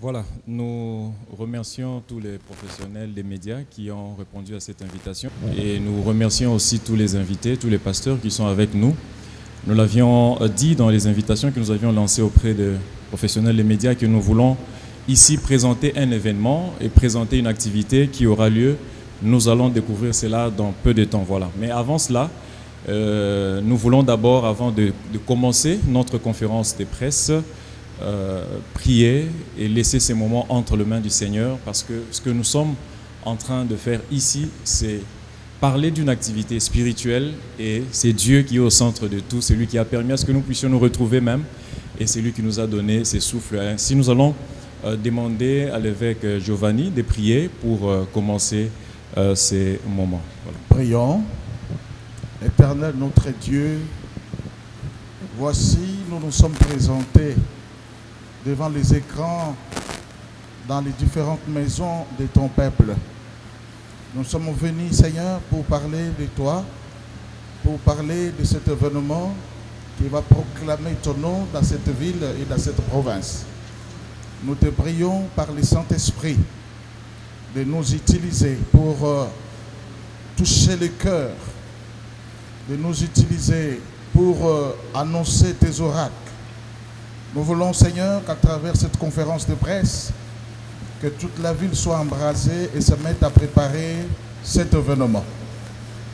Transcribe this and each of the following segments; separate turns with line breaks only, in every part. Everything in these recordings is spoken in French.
Voilà, nous remercions tous les professionnels des médias qui ont répondu à cette invitation et nous remercions aussi tous les invités, tous les pasteurs qui sont avec nous. Nous l'avions dit dans les invitations que nous avions lancées auprès des professionnels des médias que nous voulons ici présenter un événement et présenter une activité qui aura lieu. Nous allons découvrir cela dans peu de temps. Voilà. Mais avant cela, nous voulons d'abord, avant de commencer notre conférence de presse, prier et laisser ces moments entre les mains du Seigneur, parce que ce que nous sommes en train de faire ici, c'est parler d'une activité spirituelle et c'est Dieu qui est au centre de tout, c'est lui qui a permis à ce que nous puissions nous retrouver même et c'est lui qui nous a donné ces souffles. Ainsi, nous allons demander à l'évêque Giovanni de prier pour commencer ces moments. Voilà.
Prions. Éternel notre Dieu, voici, nous nous sommes présentés devant les écrans dans les différentes maisons de ton peuple. Nous sommes venus, Seigneur, pour parler de toi, pour parler de cet événement qui va proclamer ton nom dans cette ville et dans cette province. Nous te prions par le Saint-Esprit de nous utiliser pour toucher le cœur, de nous utiliser pour annoncer tes oracles. Nous voulons, Seigneur, qu'à travers cette conférence de presse, que toute la ville soit embrasée et se mette à préparer cet événement.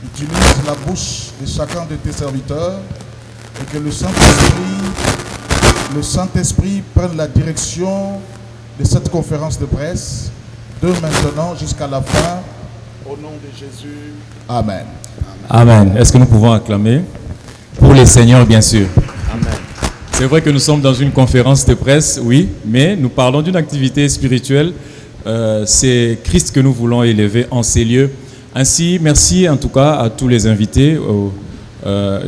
Utilise la bouche de chacun de tes serviteurs et que le Saint-Esprit prenne la direction de cette conférence de presse de maintenant jusqu'à la fin. Au nom de Jésus, Amen.
Amen. Est-ce que nous pouvons acclamer pour le Seigneur, bien sûr? Amen. C'est vrai que nous sommes dans une conférence de presse, oui, mais nous parlons d'une activité spirituelle. C'est Christ que nous voulons élever en ces lieux. Ainsi, merci en tout cas à tous les invités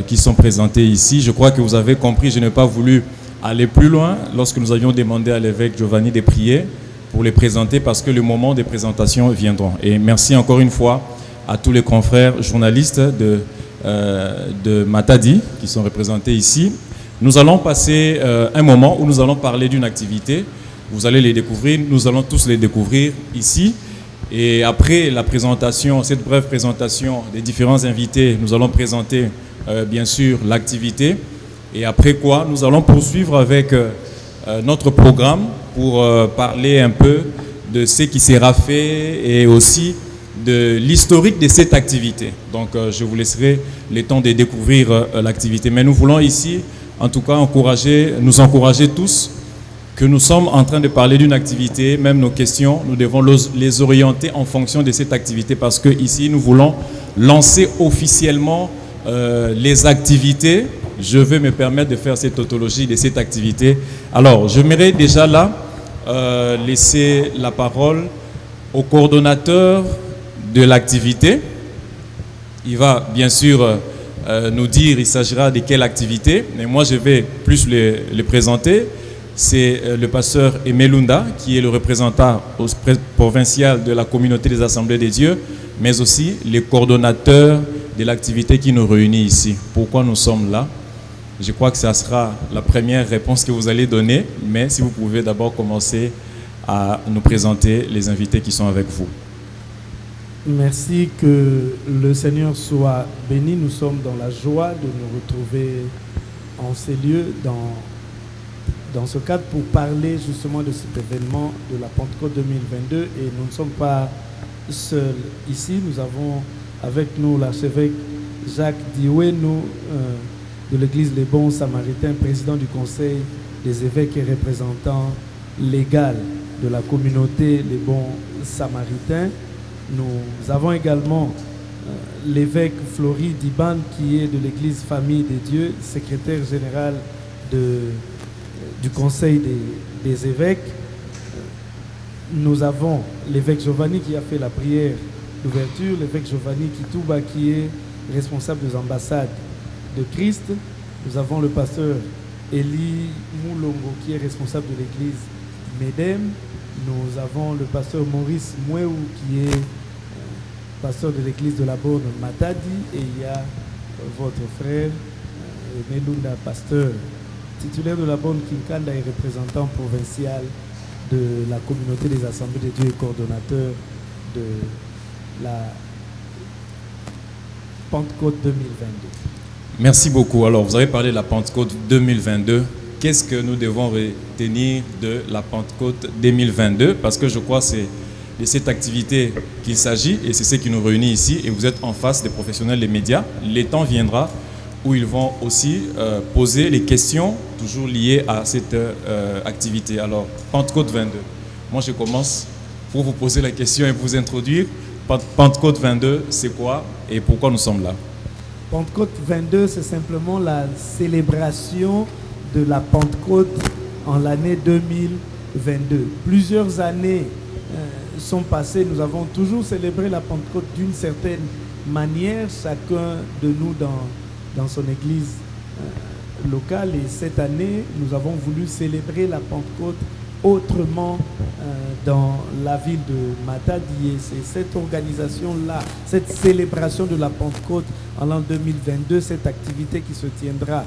qui sont présentés ici. Je crois que vous avez compris, je n'ai pas voulu aller plus loin lorsque nous avions demandé à l'évêque Giovanni de prier pour les présenter parce que le moment des présentations viendront. Et merci encore une fois à tous les confrères journalistes de Matadi qui sont représentés ici. Nous allons passer un moment où nous allons parler d'une activité. Vous allez les découvrir, nous allons tous les découvrir ici. Et après la présentation, cette brève présentation des différents invités, nous allons présenter bien sûr l'activité. Et après quoi, nous allons poursuivre avec notre programme pour parler un peu de ce qui sera fait et aussi de l'historique de cette activité. Donc je vous laisserai le temps de découvrir l'activité. Mais nous voulons ici en tout cas nous encourager tous que nous sommes en train de parler d'une activité, même nos questions, nous devons les orienter en fonction de cette activité parce que ici nous voulons lancer officiellement les activités. Je vais me permettre de faire cette tautologie de cette activité. Alors, j'aimerais déjà là laisser la parole au coordonnateur de l'activité. Il va bien sûr nous dire, il s'agira de quelle activité, mais moi je vais plus le présenter. C'est le pasteur Emelunda, qui est le représentant provincial de la communauté des Assemblées des Dieux, mais aussi les coordonnateurs de l'activité qui nous réunit ici. Pourquoi nous sommes là? Je crois que ça sera la première réponse que vous allez donner, mais si vous pouvez d'abord commencer à nous présenter les invités qui sont avec vous.
Merci, que le Seigneur soit béni. Nous sommes dans la joie de nous retrouver en ces lieux, dans ce cadre, pour parler justement de cet événement de la Pentecôte 2022. Et nous ne sommes pas seuls ici. Nous avons avec nous l'archevêque Jacques Dioué, de l'église Les Bons Samaritains, président du conseil des évêques et représentant légal de la communauté Les Bons Samaritains. Nous avons également l'évêque Flory Diban, qui est de l'église Famille des Dieux, secrétaire général du conseil des évêques. Nous avons l'évêque Giovanni qui a fait la prière d'ouverture, l'évêque Giovanni Kitouba qui est responsable des ambassades de Christ. Nous avons le pasteur Eli Moulongo qui est responsable de l'église Medem. Nous avons le pasteur Maurice Mouéou qui est pasteur de l'église de la Borne Matadi, et il y a votre frère Melunda, pasteur titulaire de la Borne Kinkanda et représentant provincial de la communauté des Assemblées de Dieu et coordonnateur de la Pentecôte 2022.
Merci beaucoup. Alors, vous avez parlé de la Pentecôte 2022. Qu'est-ce que nous devons retenir de la Pentecôte 2022? Parce que je crois que c'est de cette activité qu'il s'agit et c'est ce qui nous réunit ici. Et vous êtes en face des professionnels des médias. Le temps viendra où ils vont aussi poser les questions toujours liées à cette activité. Alors, Pentecôte 22. Moi, je commence pour vous poser la question et vous introduire. Pentecôte 22, c'est quoi et pourquoi nous sommes là?
Pentecôte 22, c'est simplement la célébration de la Pentecôte en l'année 2022. Plusieurs années sont passées, nous avons toujours célébré la Pentecôte d'une certaine manière, chacun de nous dans son église locale. Et cette année, nous avons voulu célébrer la Pentecôte autrement dans la ville de Matadi. Et c'est cette organisation-là, cette célébration de la Pentecôte en l'an 2022, cette activité qui se tiendra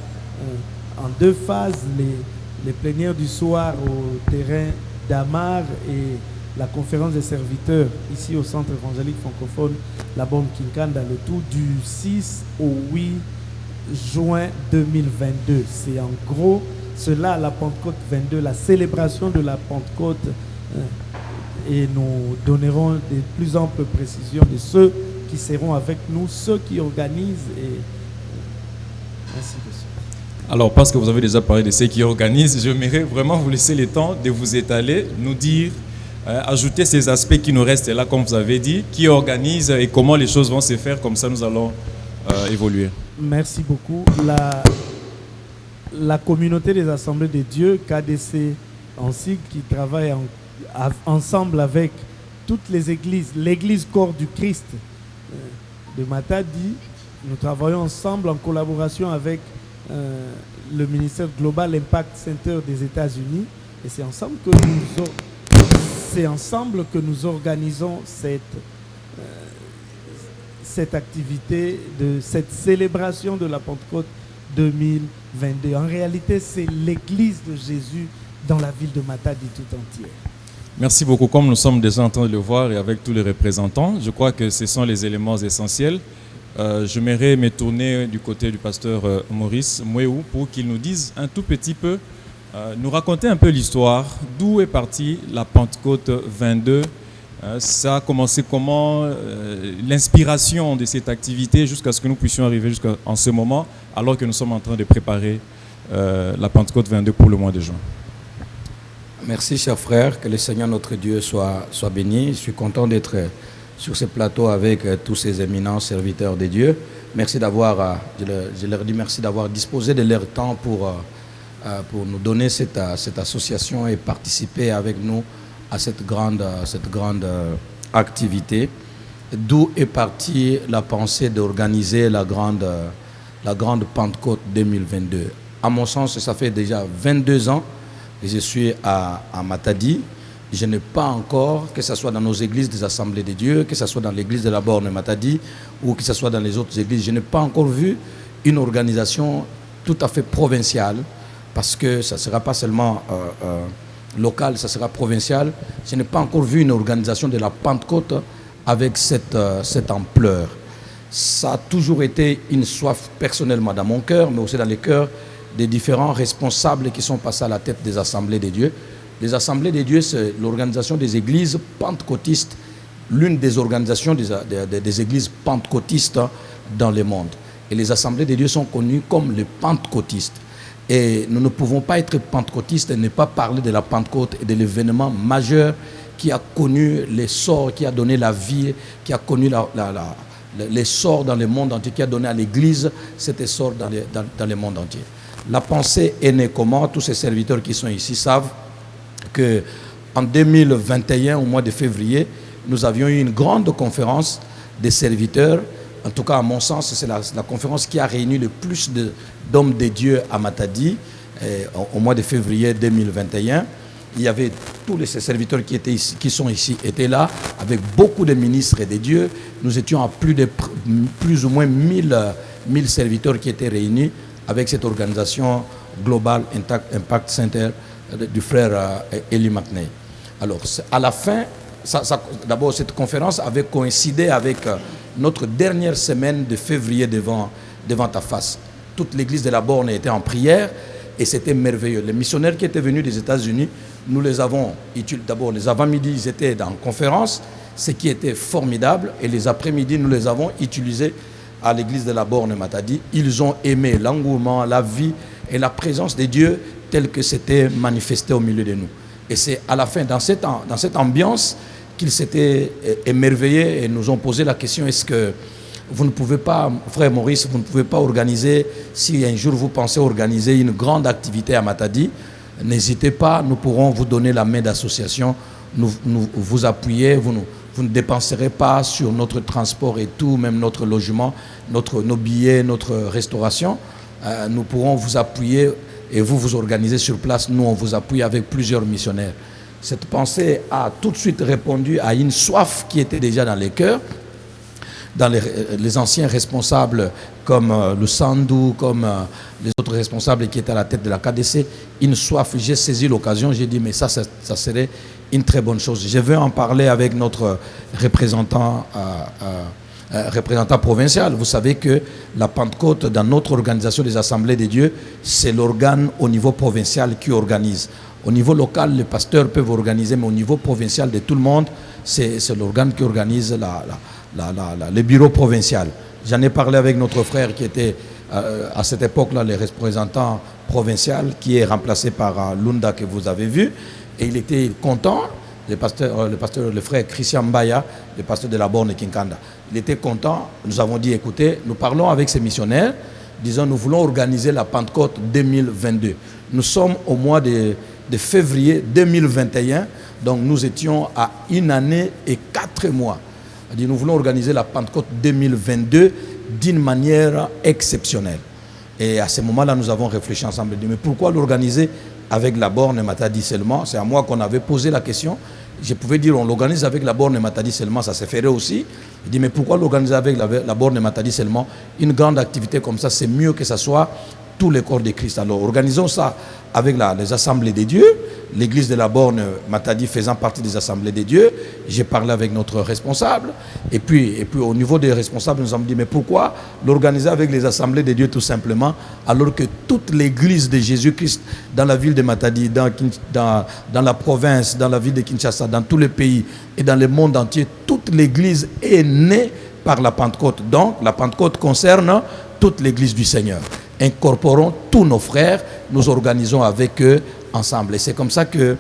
en deux phases, les plénières du soir au terrain d'Amar et la conférence des serviteurs ici au centre évangélique francophone La Bombe Kinkanda, le tout du 6 au 8 juin 2022. C'est en gros cela, la Pentecôte 22, la célébration de la Pentecôte, et nous donnerons de plus amples précisions de ceux qui seront avec nous, ceux qui organisent. Et ainsi de suite.
Alors, parce que vous avez déjà parlé de ceux qui organisent, j'aimerais vraiment vous laisser le temps de vous étaler, nous dire, ajouter ces aspects qui nous restent là, comme vous avez dit, qui organise et comment les choses vont se faire, comme ça nous allons évoluer.
Merci beaucoup. La communauté des Assemblées de Dieu, KDC en sigle, qui travaille ensemble avec toutes les églises, l'église corps du Christ de Matadi. Nous travaillons ensemble en collaboration avec le ministère Global Impact Center des États-Unis. Et c'est ensemble que nous organisons cette activité, de cette célébration de la Pentecôte 2022. En réalité, c'est l'église de Jésus dans la ville de Matadi tout entière.
Merci beaucoup. Comme nous sommes déjà en train de le voir et avec tous les représentants, je crois que ce sont les éléments essentiels. J'aimerais me tourner du côté du pasteur Maurice Mouéou pour qu'il nous dise un tout petit peu, nous raconter un peu l'histoire, d'où est partie la Pentecôte 22, ça a commencé comment, l'inspiration de cette activité jusqu'à ce que nous puissions arriver jusqu'à ce moment, alors que nous sommes en train de préparer la Pentecôte 22 pour le mois de juin.
Merci, chers frères, que le Seigneur notre Dieu soit béni. Je suis content d'être sur ce plateau avec tous ces éminents serviteurs de Dieu. Merci d'avoir, je leur dis merci d'avoir disposé de leur temps pour nous donner cette association et participer avec nous à cette grande activité. D'où est partie la pensée d'organiser la grande Pentecôte 2022. À mon sens, ça fait déjà 22 ans que je suis à Matadi. Je n'ai pas encore, que ce soit dans nos églises des Assemblées de Dieu, que ce soit dans l'église de la Borne Matadi ou que ce soit dans les autres églises, je n'ai pas encore vu une organisation tout à fait provinciale, parce que ça ne sera pas seulement local, ça sera provincial. Je n'ai pas encore vu une organisation de la Pentecôte avec cette ampleur. Ça a toujours été une soif personnellement dans mon cœur, mais aussi dans les cœurs des différents responsables qui sont passés à la tête des Assemblées de Dieu. Les Assemblées de Dieu, c'est l'organisation des églises pentecôtistes, l'une des organisations des églises pentecôtistes dans le monde. Et les Assemblées de Dieu sont connues comme les pentecôtistes. Et nous ne pouvons pas être pentecôtistes et ne pas parler de la Pentecôte et de l'événement majeur qui a connu l'essor, qui a donné la vie, qui a connu l'essor dans le monde entier, qui a donné à l'Église cet essor dans le monde entier. La pensée est née comment? Tous ces serviteurs qui sont ici savent qu'en 2021, au mois de février, nous avions eu une grande conférence des serviteurs. En tout cas, à mon sens, c'est la conférence qui a réuni le plus d'hommes de Dieu à Matadi au mois de février 2021. Il y avait tous les serviteurs qui sont ici étaient là, avec beaucoup de ministres de Dieu. Nous étions à plus ou moins 1000 serviteurs qui étaient réunis avec cette organisation Global Impact Center du frère Eli McNay. Alors, à la fin, d'abord, cette conférence avait coïncidé avec notre dernière semaine de février devant ta face. Toute l'église de la Borne était en prière et c'était merveilleux. Les missionnaires qui étaient venus des États-Unis, nous les avons utilisés. D'abord, les avant-midi, ils étaient dans la conférence, ce qui était formidable. Et les après-midi, nous les avons utilisés à l'église de la Borne Matadi. Ils ont aimé l'engouement, la vie et la présence de Dieu telle que c'était manifesté au milieu de nous. Et c'est à la fin, dans cette ambiance, qu'ils s'étaient émerveillés et nous ont posé la question, est-ce que vous ne pouvez pas, frère Maurice, vous ne pouvez pas organiser, si un jour vous pensez organiser une grande activité à Matadi, n'hésitez pas, nous pourrons vous donner la main d'association, nous vous appuyer, vous ne dépenserez pas sur notre transport et tout, même notre logement, nos billets, notre restauration. Nous pourrons vous appuyer et vous organisez sur place. Nous, on vous appuie avec plusieurs missionnaires. Cette pensée a tout de suite répondu à une soif qui était déjà dans les cœurs, dans les anciens responsables comme le Sandou, comme les autres responsables qui étaient à la tête de la KDC, une soif. J'ai saisi l'occasion, j'ai dit mais ça serait une très bonne chose. Je vais en parler avec notre représentant provincial. Vous savez que la Pentecôte, dans notre organisation des Assemblées de Dieu, c'est l'organe au niveau provincial qui organise. Au niveau local, les pasteurs peuvent organiser, mais au niveau provincial de tout le monde, c'est l'organe qui organise le bureau provincial. J'en ai parlé avec notre frère qui était à cette époque-là le représentant provincial, qui est remplacé par Lunda que vous avez vu, et il était content. Le frère Christian Mbaya, le pasteur de la Borne Kinkanda, il était content. Nous avons dit, écoutez, nous parlons avec ces missionnaires, disons, nous voulons organiser la Pentecôte 2022. Nous sommes au mois de février 2021, donc nous étions à 1 année et 4 mois. Nous voulons organiser la Pentecôte 2022 d'une manière exceptionnelle. Et à ce moment-là, nous avons réfléchi ensemble. Mais pourquoi l'organiser avec la Borne Matadi seulement? C'est à moi qu'on avait posé la question. Je pouvais dire, on l'organise avec la Borne Matadi seulement, ça se ferait aussi. Il dit, mais pourquoi l'organiser avec la Borne Matadi seulement? Une grande activité comme ça, c'est mieux que ça soit tous les corps de Christ. Alors, organisons ça avec les assemblées des dieux, l'église de la Borne Matadi faisant partie des assemblées des dieux. J'ai parlé avec notre responsable. Et puis au niveau des responsables, nous avons dit, mais pourquoi l'organiser avec les assemblées des dieux tout simplement, alors que toute l'église de Jésus-Christ dans la ville de Matadi, dans la province, dans la ville de Kinshasa, dans tous les pays et dans le monde entier, toute l'église est née par la Pentecôte. Donc, la Pentecôte concerne toute l'église du Seigneur. Incorporons tous nos frères, nous organisons avec eux ensemble. Et c'est comme ça que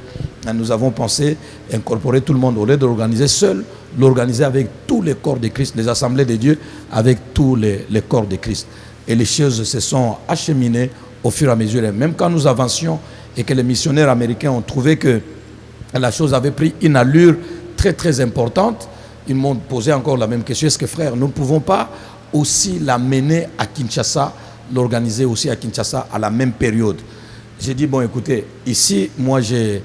nous avons pensé incorporer tout le monde. Au lieu de l'organiser seul, l'organiser avec tous les corps de Christ, les assemblées de Dieu, avec tous les corps de Christ. Et les choses se sont acheminées au fur et à mesure. Et même quand nous avancions et que les missionnaires américains ont trouvé que la chose avait pris une allure très très importante, ils m'ont posé encore la même question. Est-ce que frère, nous ne pouvons pas aussi l'amener à Kinshasa, l'organiser aussi à Kinshasa à la même période? J'ai dit, bon écoutez, ici, moi je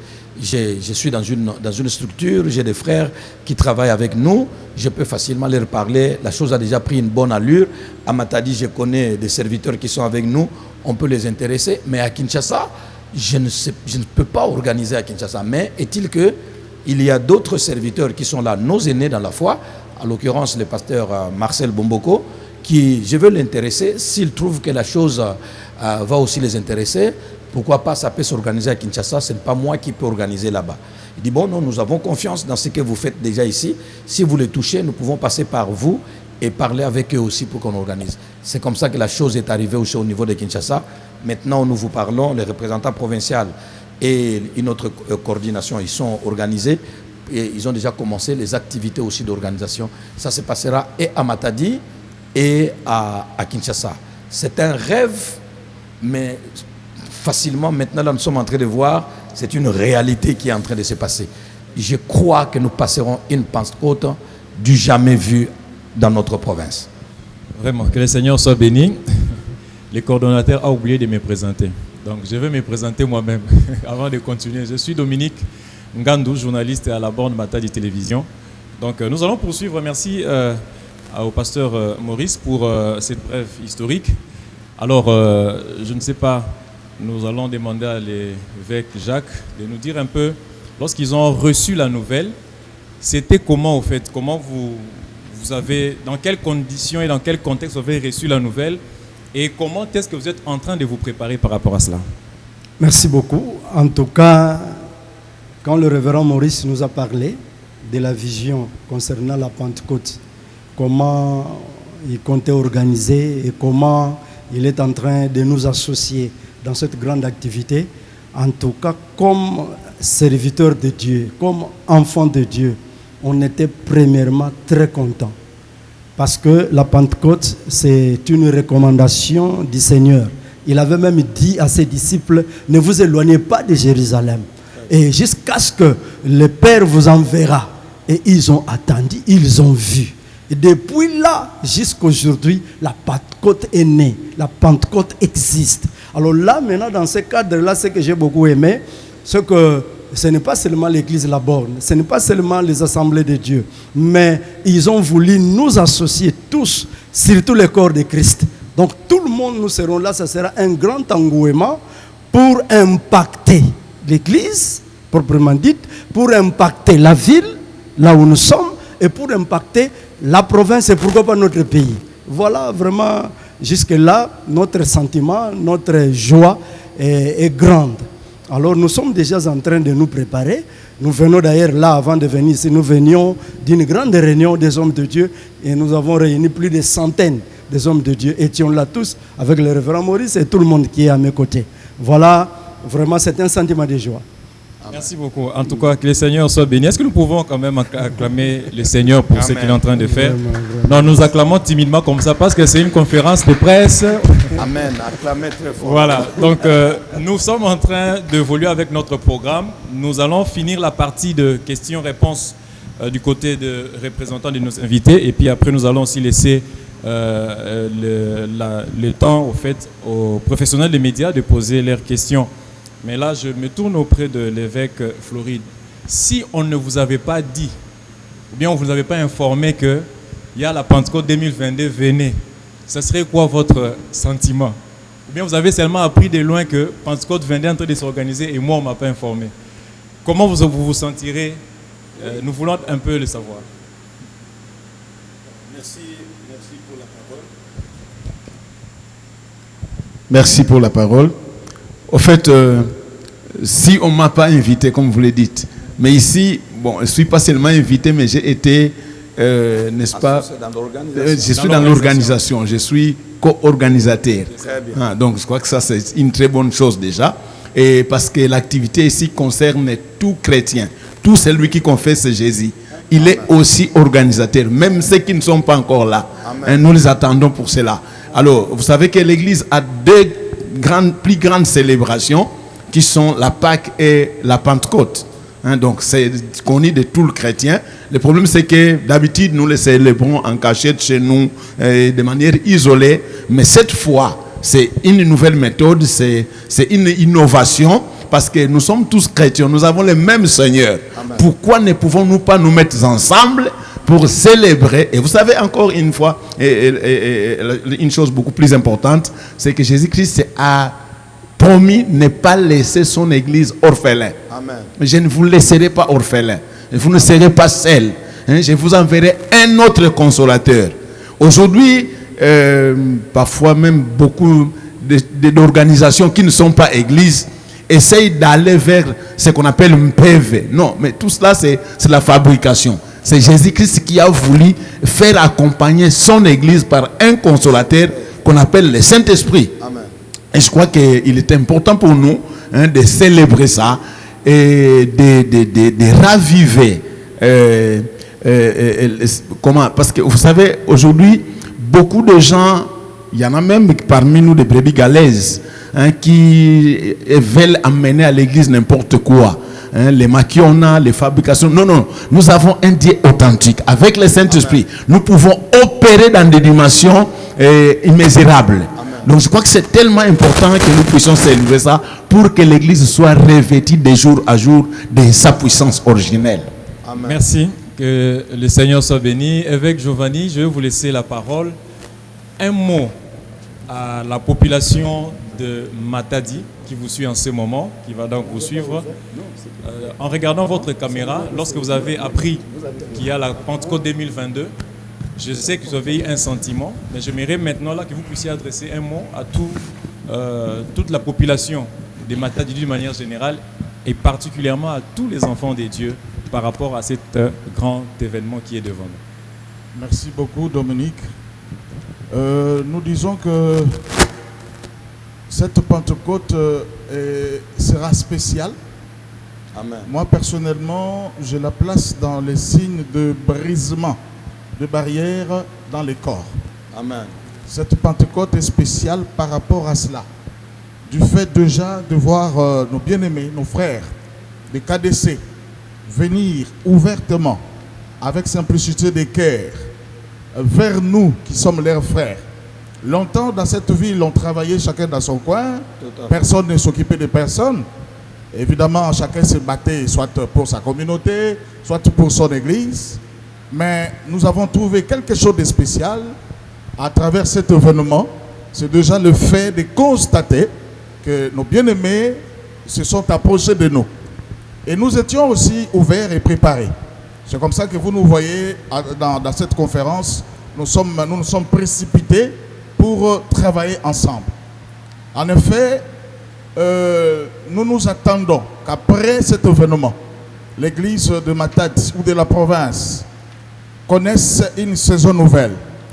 suis dans une structure, j'ai des frères qui travaillent avec nous, je peux facilement leur parler, la chose a déjà pris une bonne allure. À Matadi, je connais des serviteurs qui sont avec nous, on peut les intéresser, mais à Kinshasa, je ne peux pas organiser à Kinshasa. Mais est-il qu'il y a d'autres serviteurs qui sont là, nos aînés dans la foi, à l'occurrence le pasteur Marcel Bomboko, qui, je veux l'intéresser, s'il trouve que la chose va aussi les intéresser, pourquoi pas, ça peut s'organiser à Kinshasa, ce n'est pas moi qui peux organiser là-bas. Il dit, bon, non, nous avons confiance dans ce que vous faites déjà ici. Si vous les touchez, nous pouvons passer par vous et parler avec eux aussi pour qu'on organise. C'est comme ça que la chose est arrivée aussi au niveau de Kinshasa. Maintenant, nous vous parlons, les représentants provinciaux et une autre coordination, ils sont organisés et ils ont déjà commencé les activités aussi d'organisation. Ça se passera et à Matadi et à Kinshasa. C'est un rêve, mais facilement, maintenant, là, nous sommes en train de voir, c'est une réalité qui est en train de se passer. Je crois que nous passerons une Pentecôte du jamais vu dans notre province.
Vraiment, que le Seigneur soit béni. Le coordonnateur a oublié de me présenter. Donc, je vais me présenter moi-même avant de continuer. Je suis Dominique Ngandou, journaliste à la Borne Matadi Télévision. Donc, nous allons poursuivre. Merci au pasteur Maurice pour cette brève historique. Alors, je ne sais pas, nous allons demander à l'évêque Jacques de nous dire un peu lorsqu'ils ont reçu la nouvelle, c'était comment au fait? Comment vous avez, dans quelles conditions et dans quel contexte vous avez reçu la nouvelle? Et comment est-ce que vous êtes en train de vous préparer par rapport à cela?
Merci beaucoup. En tout cas, quand le révérend Maurice nous a parlé de la vision concernant la Pentecôte, comment il comptait organiser et comment il est en train de nous associer dans cette grande activité, en tout cas, comme serviteur de Dieu, comme enfant de Dieu, on était premièrement très contents. Parce que la Pentecôte, c'est une recommandation du Seigneur. Il avait même dit à ses disciples, ne vous éloignez pas de Jérusalem. Et jusqu'à ce que le Père vous enverra. Et ils ont attendu, ils ont vu. Et depuis là, jusqu'aujourd'hui, la Pentecôte est née. La Pentecôte existe. Alors là, maintenant, dans ce cadre-là, ce que j'ai beaucoup aimé, c'est que ce n'est pas seulement l'église La Borne, ce n'est pas seulement les assemblées de Dieu, mais ils ont voulu nous associer tous, surtout le corps de Christ. Donc tout le monde, nous serons là, ça sera un grand engouement pour impacter l'église, proprement dite, pour impacter la ville, là où nous sommes, et pour impacter la province et pourquoi pas notre pays. Voilà vraiment, jusque-là, notre sentiment, notre joie est grande. Alors nous sommes déjà en train de nous préparer. Nous venons d'ailleurs là, avant de venir ici, nous venions d'une grande réunion des hommes de Dieu et nous avons réuni plus de centaines des hommes de Dieu. Étions là tous avec le révérend Maurice et tout le monde qui est à mes côtés. Voilà, vraiment c'est un sentiment de joie.
Merci beaucoup. En tout cas, que le Seigneur soit béni. Est-ce que nous pouvons quand même acclamer le Seigneur pour ce qu'il est en train de faire? Non, nous acclamons timidement comme ça parce que c'est une conférence de presse.
Amen. Acclamez très fort.
Voilà. Donc, nous sommes en train d'évoluer avec notre programme. Nous allons finir la partie de questions-réponses du côté de représentants de nos invités. Et puis après, nous allons aussi laisser le temps, au fait, aux professionnels des médias de poser leurs questions. Mais là, je me tourne auprès de l'évêque Floride. Si on ne vous avait pas dit, ou bien on ne vous avait pas informé qu'il y a la Pentecôte 2022, venez, ce serait quoi votre sentiment? Ou bien vous avez seulement appris de loin que Pentecôte 22 est en train de s'organiser et moi, on ne m'a pas informé. Comment vous vous sentirez? Nous voulons un peu le savoir.
Merci pour la parole. Merci pour la parole. Au fait, si on ne m'a pas invité, comme vous le dites, mais ici, bon, je ne suis pas seulement invité, mais j'ai été, n'est-ce pas, je suis dans l'organisation, je suis co-organisateur. Donc, je crois que ça, c'est une très bonne chose déjà. Et parce que l'activité ici concerne tout chrétien, tout celui qui confesse Jésus. Il est aussi organisateur, même ceux qui ne sont pas encore là. Hein, nous les attendons pour cela. Alors, vous savez que l'Église a deux plus grandes célébrations qui sont la Pâque et la Pentecôte. Hein, donc, c'est connu de tout le chrétien. Le problème, c'est que d'habitude, nous les célébrons en cachette chez nous, de manière isolée. Mais cette fois, c'est une nouvelle méthode, c'est une innovation, parce que nous sommes tous chrétiens, nous avons le même Seigneur. Amen. Pourquoi ne pouvons-nous pas nous mettre ensemble pour célébrer? Et vous savez encore une fois, une chose beaucoup plus importante, c'est que Jésus-Christ a promis ne pas laisser son église orphelin. Amen. Je ne vous laisserai pas orphelin. Vous ne serez pas seul. Hein, je vous enverrai un autre consolateur. Aujourd'hui, parfois même beaucoup d'organisations qui ne sont pas églises essayent d'aller vers ce qu'on appelle un PV. Non, mais tout cela, c'est la fabrication. C'est Jésus-Christ qui a voulu faire accompagner son église par un consolateur qu'on appelle le Saint-Esprit. Amen. Et je crois qu'il est important pour nous, hein, de célébrer ça et de raviver. Comment? Parce que vous savez, aujourd'hui, beaucoup de gens, il y en a même parmi nous des brebis galaises, hein, qui veulent amener à l'église n'importe quoi. Hein, les maquiona, les fabrications. Non, non. Nous avons un Dieu authentique. Avec le Saint-Esprit, nous pouvons opérer dans des dimensions immesurable. Donc je crois que c'est tellement important que nous puissions célébrer ça pour que l'église soit revêtue de jour à jour de sa puissance originelle.
Amen. Merci. Que le Seigneur soit béni. Évêque Giovanni, je vais vous laisser la parole. Un mot à la population de Matadi, qui vous suit en ce moment, qui va donc vous suivre. En regardant votre caméra, lorsque vous avez appris qu'il y a la Pentecôte 2022, je sais que vous avez eu un sentiment, mais j'aimerais maintenant là que vous puissiez adresser un mot à toute la population des Matadi d'une manière générale et particulièrement à tous les enfants des dieux par rapport à cet grand événement qui est devant nous.
Merci beaucoup, Dominique. Nous disons que cette Pentecôte sera spéciale.
Amen.
Moi, personnellement, je la place dans les signes de brisement de barrières dans les corps.
Amen.
Cette Pentecôte est spéciale par rapport à cela. Du fait déjà de voir nos bien-aimés, nos frères, des KDC, venir ouvertement, avec simplicité de cœur, vers nous qui sommes leurs frères. Longtemps dans cette ville, on travaillait chacun dans son coin, personne ne s'occupait de personne. Évidemment, chacun se battait soit pour sa communauté, soit pour son église. Mais nous avons trouvé quelque chose de spécial à travers cet événement. C'est déjà le fait de constater que nos bien-aimés se sont approchés de nous. Et nous étions aussi ouverts et préparés. C'est comme ça que vous nous voyez dans cette conférence. Nous nous sommes précipités pour travailler ensemble. En effet, nous nous attendons qu'après cet événement, l'église de Matadi ou de la province connaisse une saison nouvelle.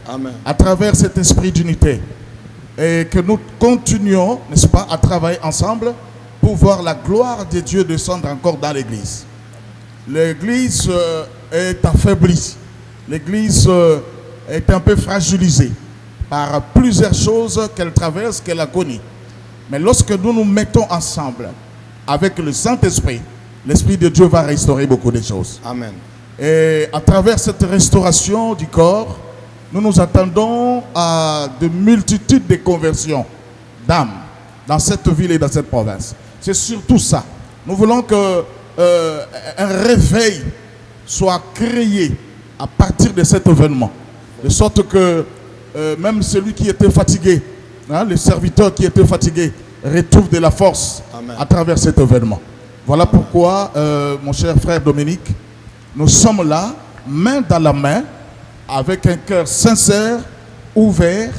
Amen.
À travers cet esprit d'unité. Et que nous continuions, n'est-ce pas, à travailler ensemble pour voir la gloire de Dieu descendre encore dans l'église. L'église est affaiblie. L'église est un peu fragilisée par plusieurs choses qu'elle traverse, qu'elle a connues. Mais lorsque nous nous mettons ensemble avec le Saint-Esprit, l'Esprit de Dieu va restaurer beaucoup de choses.
Amen.
Et à travers cette restauration du corps, nous nous attendons à de multitudes de conversions d'âmes dans cette ville et dans cette province. C'est surtout ça. Nous voulons que un réveil soit créé à partir de cet événement. De sorte que même celui qui était fatigué, le serviteur qui était fatigué, retrouve de la force. Amen. À travers cet événement. Voilà pourquoi, mon cher frère Dominique, nous sommes là, main dans la main, avec un cœur sincère, ouvert.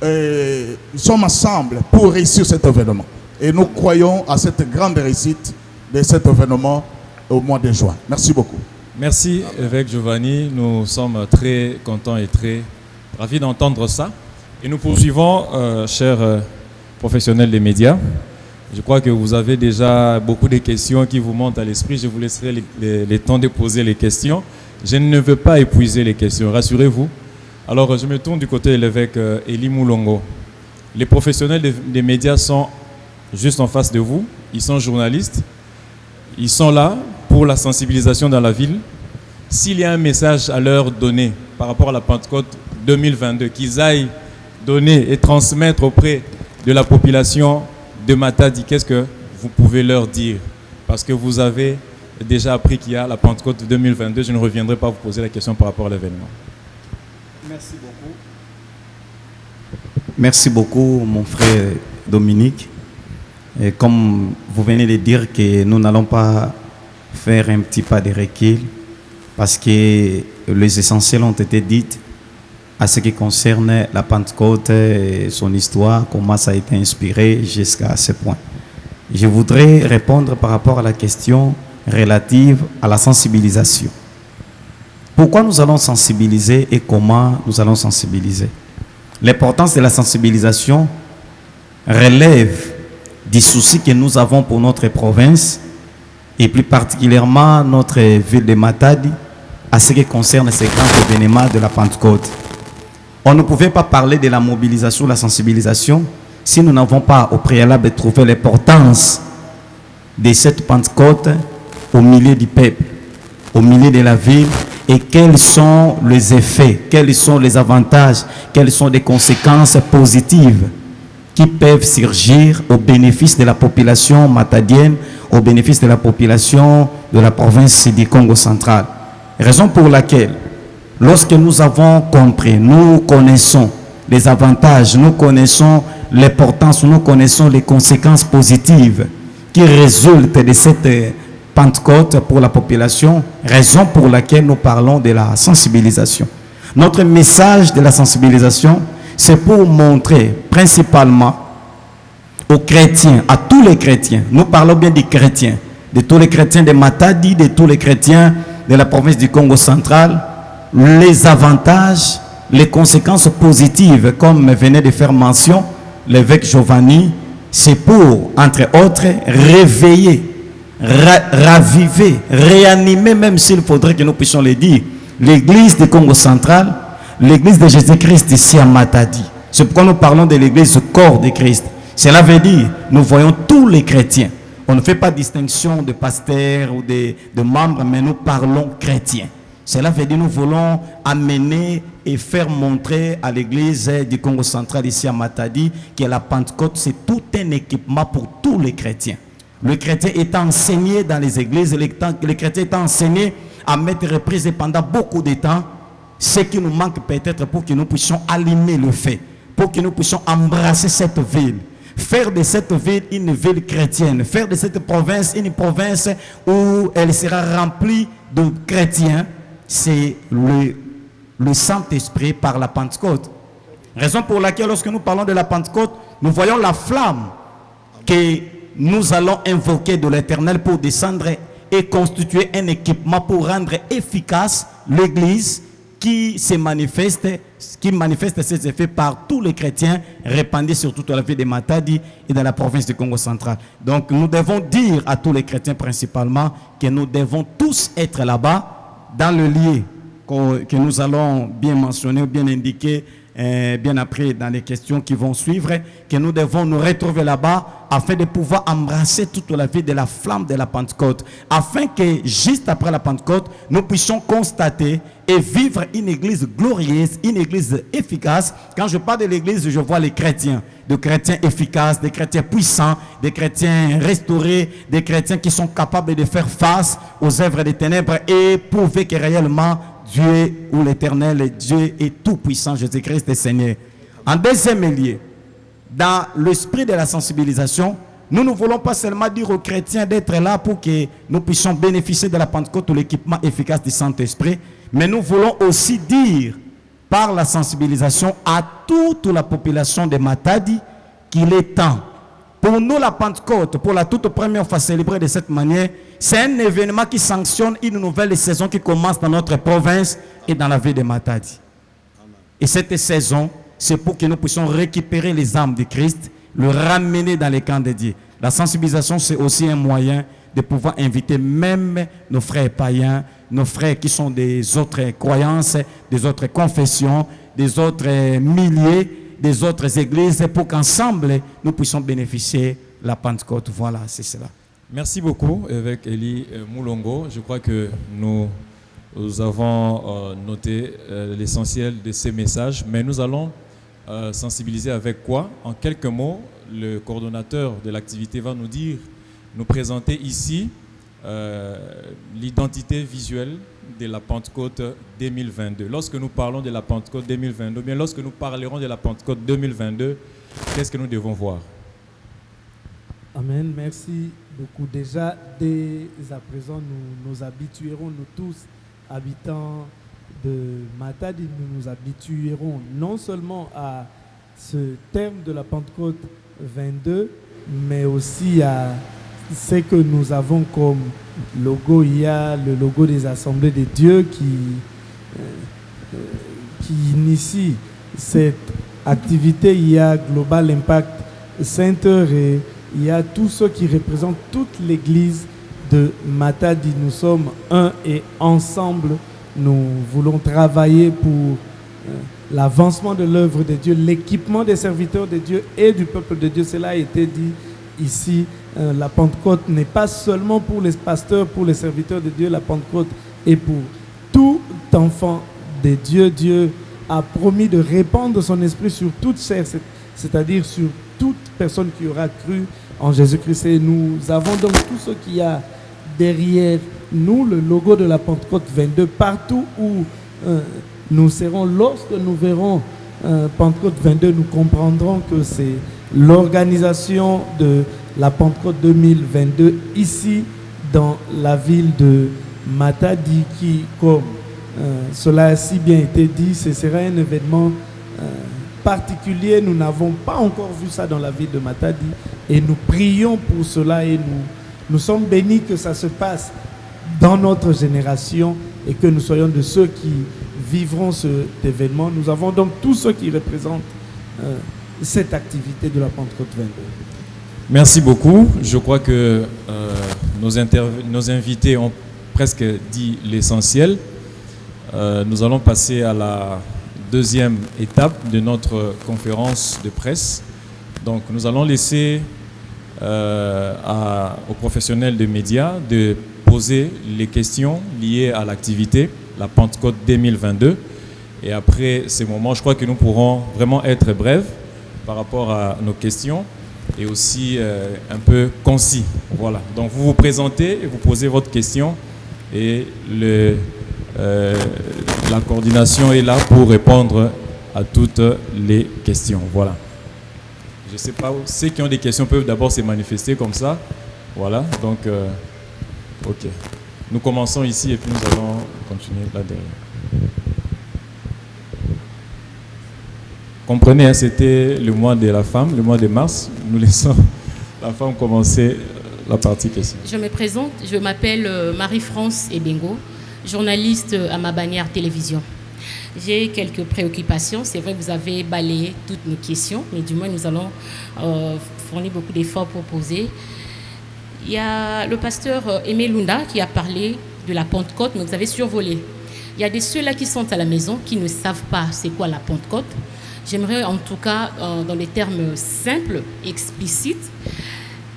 Et nous sommes ensemble pour réussir cet événement. Et nous croyons à cette grande réussite de cet événement au mois de juin. Merci beaucoup.
Merci, évêque Giovanni. Nous sommes très contents et très ravis d'entendre ça. Et nous poursuivons, chers professionnels des médias. Je crois que vous avez déjà beaucoup de questions qui vous montent à l'esprit. Je vous laisserai les temps de poser les questions. Je ne veux pas épuiser les questions, rassurez-vous. Alors, je me tourne du côté de l'évêque Élie Moulongo. Les professionnels des médias sont juste en face de vous. Ils sont journalistes. Ils sont là pour la sensibilisation dans la ville. S'il y a un message à leur donner par rapport à la Pentecôte 2022, qu'ils aillent donner et transmettre auprès de la population de Matadi, qu'est-ce que vous pouvez leur dire? Parce que vous avez déjà appris qu'il y a la Pentecôte 2022. Je ne reviendrai pas vous poser la question par rapport à l'événement.
Merci beaucoup. Merci beaucoup, mon frère Dominique. Et comme vous venez de dire que nous n'allons pas faire un petit pas de recul parce que les essentiels ont été dits à ce qui concerne la Pentecôte, son histoire, comment ça a été inspiré jusqu'à ce point. Je voudrais répondre par rapport à la question relative à la sensibilisation. Pourquoi nous allons sensibiliser et comment nous allons sensibiliser? L'importance de la sensibilisation relève des soucis que nous avons pour notre province et plus particulièrement notre ville de Matadi à ce qui concerne ces grands événements de la Pentecôte. On ne pouvait pas parler de la mobilisation, de la sensibilisation si nous n'avons pas au préalable trouvé l'importance de cette Pentecôte au milieu du peuple, au milieu de la ville, et quels sont les effets, quels sont les avantages, quelles sont les conséquences positives qui peuvent surgir au bénéfice de la population matadienne, au bénéfice de la population de la province du Congo central. Raison pour laquelle, lorsque nous avons compris, nous connaissons les avantages, nous connaissons l'importance, nous connaissons les conséquences positives qui résultent de cette Pentecôte pour la population, raison pour laquelle nous parlons de la sensibilisation. Notre message de la sensibilisation, c'est pour montrer principalement aux chrétiens, à tous les chrétiens, nous parlons bien des chrétiens, de tous les chrétiens de Matadi, de tous les chrétiens de la province du Congo central, les avantages, les conséquences positives, comme venait de faire mention l'évêque Giovanni, c'est pour, entre autres, réveiller, raviver, réanimer, même s'il faudrait que nous puissions le dire, l'église du Congo central, l'église de Jésus-Christ ici à Matadi. C'est pourquoi nous parlons de l'église du corps de Christ. Cela veut dire, nous voyons tous les chrétiens. On ne fait pas distinction de pasteurs ou de membres, mais nous parlons chrétiens. Cela veut dire nous voulons amener et faire montrer à l'église du Congo central ici à Matadi que la Pentecôte, c'est tout un équipement pour tous les chrétiens. Le chrétien est enseigné dans les églises, le chrétien est enseigné à mettre reprise pendant beaucoup de temps ce qui nous manque peut-être pour que nous puissions allumer le feu, pour que nous puissions embrasser cette ville. Faire de cette ville une ville chrétienne, faire de cette province une province où elle sera remplie de chrétiens, c'est le Saint-Esprit par la Pentecôte. Raison pour laquelle lorsque nous parlons de la Pentecôte, nous voyons la flamme que nous allons invoquer de l'Éternel pour descendre et constituer un équipement pour rendre efficace l'Église qui manifeste ses effets par tous les chrétiens répandus sur toute la ville de Matadi et dans la province du Congo central. Donc nous devons dire à tous les chrétiens principalement que nous devons tous être là-bas dans le lieu que nous allons bien mentionner ou bien indiquer bien après dans les questions qui vont suivre, que nous devons nous retrouver là-bas afin de pouvoir embrasser toute la vie de la flamme de la Pentecôte, afin que juste après la Pentecôte, nous puissions constater et vivre une église glorieuse, une église efficace. Quand je parle de l'église, je vois les chrétiens, des chrétiens efficaces, des chrétiens puissants, des chrétiens restaurés, des chrétiens qui sont capables de faire face aux œuvres des ténèbres et prouver que réellement Dieu ou l'Éternel, Dieu est tout puissant, Jésus-Christ est Seigneur. En deuxième lieu, dans l'esprit de la sensibilisation, nous ne voulons pas seulement dire aux chrétiens d'être là pour que nous puissions bénéficier de la Pentecôte ou l'équipement efficace du Saint-Esprit, mais nous voulons aussi dire par la sensibilisation à toute la population de Matadi qu'il est temps. Pour nous, la Pentecôte, pour la toute première fois célébrée de cette manière, c'est un événement qui sanctionne une nouvelle saison qui commence dans notre province et dans la ville de Matadi. Et cette saison, c'est pour que nous puissions récupérer les âmes de Christ, le ramener dans les camps de Dieu. La sensibilisation, c'est aussi un moyen de pouvoir inviter même nos frères païens, nos frères qui sont des autres croyances, des autres confessions, des autres milliers, des autres églises, pour qu'ensemble, nous puissions bénéficier de la Pentecôte. Voilà, c'est cela.
Merci beaucoup, évêque Eli Moulongo. Je crois que nous avons noté l'essentiel de ces messages, mais nous allons sensibiliser avec quoi? En quelques mots, le coordonnateur de l'activité va nous présenter ici l'identité visuelle de la Pentecôte 2022. Lorsque nous parlons de la Pentecôte 2022, bien lorsque nous parlerons de la Pentecôte 2022, qu'est-ce que nous devons voir?
Amen, merci beaucoup. Déjà, dès à présent, nous habituerons, nous tous, habitants de Matadi, nous nous habituerons non seulement à ce terme de la Pentecôte 22, mais aussi à ce que nous avons comme logo. Il y a le logo des Assemblées de Dieu qui initie cette activité. Il y a Global Impact Center et il y a tous ceux qui représentent toute l'église de Matadi. Nous sommes un et ensemble, nous voulons travailler pour l'avancement de l'œuvre de Dieu, l'équipement des serviteurs de Dieu et du peuple de Dieu. Cela a été dit ici. La Pentecôte n'est pas seulement pour les pasteurs, pour les serviteurs de Dieu. La Pentecôte est pour tout enfant de Dieu. Dieu a promis de répandre son esprit sur toute chair, c'est-à-dire sur toute personne qui aura cru en Jésus-Christ. Et nous avons donc tout ce qu'il y a derrière nous, le logo de la Pentecôte 22, partout où nous serons, lorsque nous verrons Pentecôte 22, nous comprendrons que c'est l'organisation de la Pentecôte 2022 ici dans la ville de Matadi qui, comme cela a si bien été dit, ce sera un événement particulier. Nous n'avons pas encore vu ça dans la ville de Matadi et nous prions pour cela et nous sommes bénis que ça se passe dans notre génération et que nous soyons de ceux qui vivront cet événement. Nous avons donc tous ceux qui représentent cette activité de la Pentecôte 22.
Merci beaucoup. Je crois que nos invités ont presque dit l'essentiel. Nous allons passer à la deuxième étape de notre conférence de presse. Donc, nous allons laisser aux professionnels de médias de poser les questions liées à l'activité, la Pentecôte 2022. Et après ces moments, je crois que nous pourrons vraiment être brefs par rapport à nos questions et aussi un peu concis. Voilà. Donc, vous vous présentez et vous posez votre question et la coordination est là pour répondre à toutes les questions. Voilà. Je ne sais pas, ceux qui ont des questions peuvent d'abord se manifester comme ça. Voilà, donc, ok. Nous commençons ici et puis nous allons continuer là derrière. Comprenez, hein, c'était le mois de la femme, le mois de mars. Nous laissons la femme commencer la partie question.
Je me présente, je m'appelle Marie-France Ebengo, journaliste à ma bannière télévision. J'ai quelques préoccupations. C'est vrai que vous avez balayé toutes mes questions, mais du moins nous allons fournir beaucoup d'efforts pour poser. Il y a le pasteur Aimé Lunda qui a parlé de la Pentecôte, mais vous avez survolé. Il y a ceux-là qui sont à la maison qui ne savent pas c'est quoi la Pentecôte. J'aimerais en tout cas, dans des termes simples, explicites,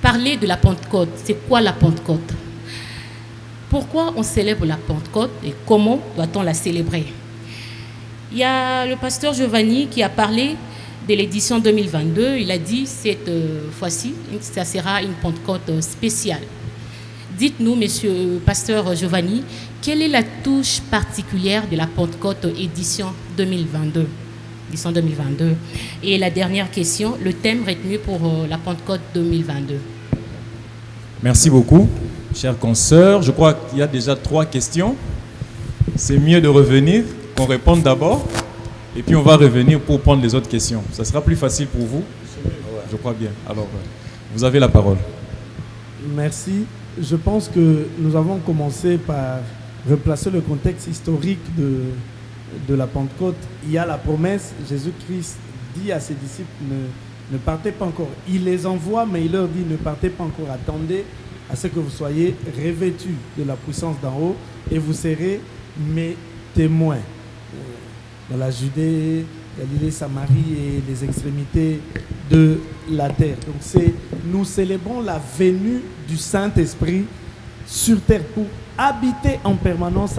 parler de la Pentecôte. C'est quoi la Pentecôte? Pourquoi on célèbre la Pentecôte et comment doit-on la célébrer? Il y a le pasteur Giovanni qui a parlé de l'édition 2022. Il a dit cette fois-ci, ça sera une Pentecôte spéciale. Dites-nous, monsieur pasteur Giovanni, quelle est la touche particulière de la Pentecôte édition 2022? Édition 2022. Et la dernière question, le thème retenu pour la Pentecôte 2022.
Merci beaucoup, chers consoeurs. Je crois qu'il y a déjà 3 questions. C'est mieux de revenir, qu'on réponde d'abord, et puis on va revenir pour prendre les autres questions. Ça sera plus facile pour vous, je crois bien. Alors, vous avez la parole.
Merci. Je pense que nous avons commencé par replacer le contexte historique de la Pentecôte. Il y a la promesse, Jésus-Christ dit à ses disciples, ne partez pas encore. Il les envoie, mais il leur dit, ne partez pas encore, attendez à ce que vous soyez revêtus de la puissance d'en haut, et vous serez mes témoins dans la Judée, Galilée, Samarie et les extrémités de la terre. Donc nous célébrons la venue du Saint-Esprit sur terre pour habiter en permanence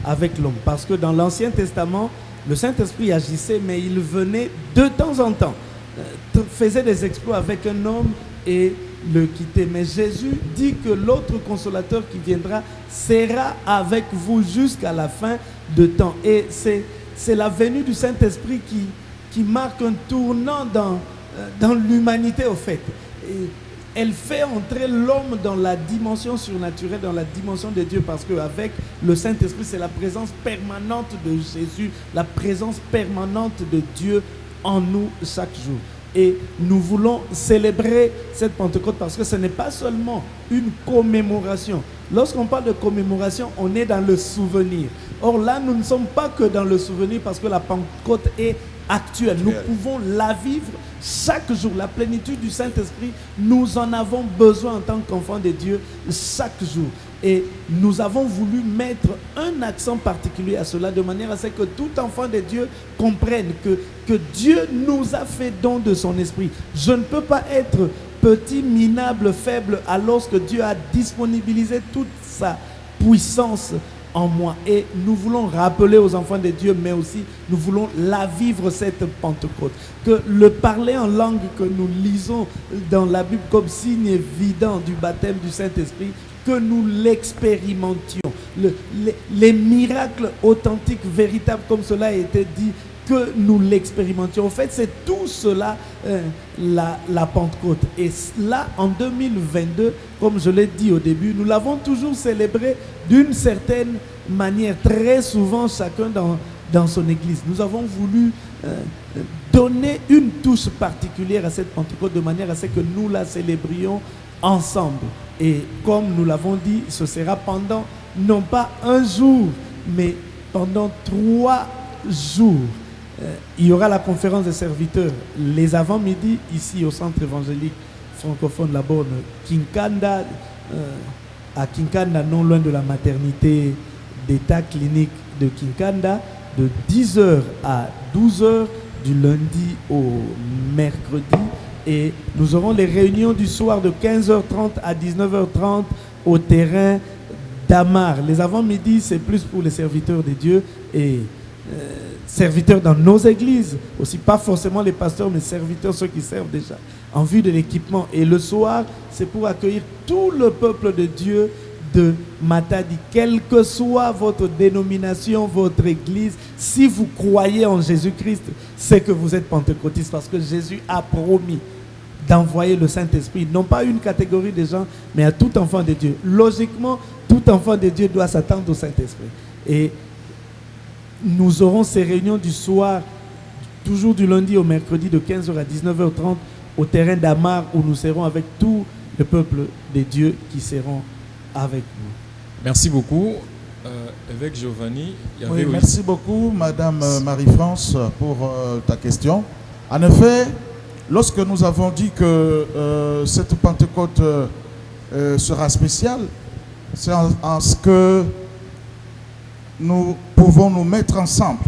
avec l'homme. Parce que dans l'Ancien Testament, le Saint-Esprit agissait, mais il venait de temps en temps, faisait des exploits avec un homme et le quittait. Mais Jésus dit que l'autre consolateur qui viendra sera avec vous jusqu'à la fin de temps. Et c'est la venue du Saint-Esprit qui marque un tournant dans l'humanité, au fait. Et elle fait entrer l'homme dans la dimension surnaturelle, dans la dimension de Dieu, parce qu'avec le Saint-Esprit, c'est la présence permanente de Jésus, la présence permanente de Dieu en nous chaque jour. Et nous voulons célébrer cette Pentecôte parce que ce n'est pas seulement une commémoration. Lorsqu'on parle de commémoration, on est dans le souvenir. Or là, nous ne sommes pas que dans le souvenir parce que la Pentecôte est actuelle. Nous pouvons la vivre chaque jour. La plénitude du Saint-Esprit, nous en avons besoin en tant qu'enfants de Dieu chaque jour. Et nous avons voulu mettre un accent particulier à cela de manière à ce que tout enfant de Dieu comprenne que Dieu nous a fait don de son esprit. Je ne peux pas être petit, minable, faible alors que Dieu a disponibilisé toute sa puissance en moi. Et nous voulons rappeler aux enfants de Dieu, mais aussi nous voulons la vivre cette Pentecôte. Que le parler en langue que nous lisons dans la Bible comme signe évident du baptême du Saint-Esprit, que nous l'expérimentions. Les miracles authentiques, véritables, comme cela a été dit que nous l'expérimentions. En fait, c'est tout cela, la Pentecôte. Et là, en 2022, comme je l'ai dit au début, nous l'avons toujours célébré d'une certaine manière, très souvent chacun dans son église. Nous avons voulu donner une touche particulière à cette Pentecôte de manière à ce que nous la célébrions ensemble. Et comme nous l'avons dit, ce sera pendant non pas un jour, mais pendant 3 jours. Il y aura la conférence des serviteurs les avant-midi ici au centre évangélique francophone La Borne, Kinkanda, à Kinkanda, non loin de la maternité d'état clinique de Kinkanda, de 10h à 12h du lundi au mercredi. Et nous aurons les réunions du soir de 15h30 à 19h30 au terrain d'Amar. Les avant-midi, c'est plus pour les serviteurs de Dieu et serviteurs dans nos églises. Aussi, pas forcément les pasteurs, mais serviteurs, ceux qui servent déjà, en vue de l'équipement. Et le soir, c'est pour accueillir tout le peuple de Dieu de Matadi, quelle que soit votre dénomination, votre église. Si vous croyez en Jésus-Christ, c'est que vous êtes pentecôtiste, parce que Jésus a promis d'envoyer le Saint-Esprit, non pas une catégorie de gens, mais à tout enfant de Dieu. Logiquement, tout enfant de Dieu doit s'attendre au Saint-Esprit. Et nous aurons ces réunions du soir, toujours du lundi au mercredi, de 15h à 19h30, au terrain d'Amar, où nous serons avec tout le peuple de Dieu qui seront avec nous.
Merci beaucoup. Évêque Giovanni.
Oui, merci beaucoup, Madame Marie-France, pour ta question. En effet, lorsque nous avons dit que cette Pentecôte sera spéciale, c'est en ce que nous pouvons nous mettre ensemble.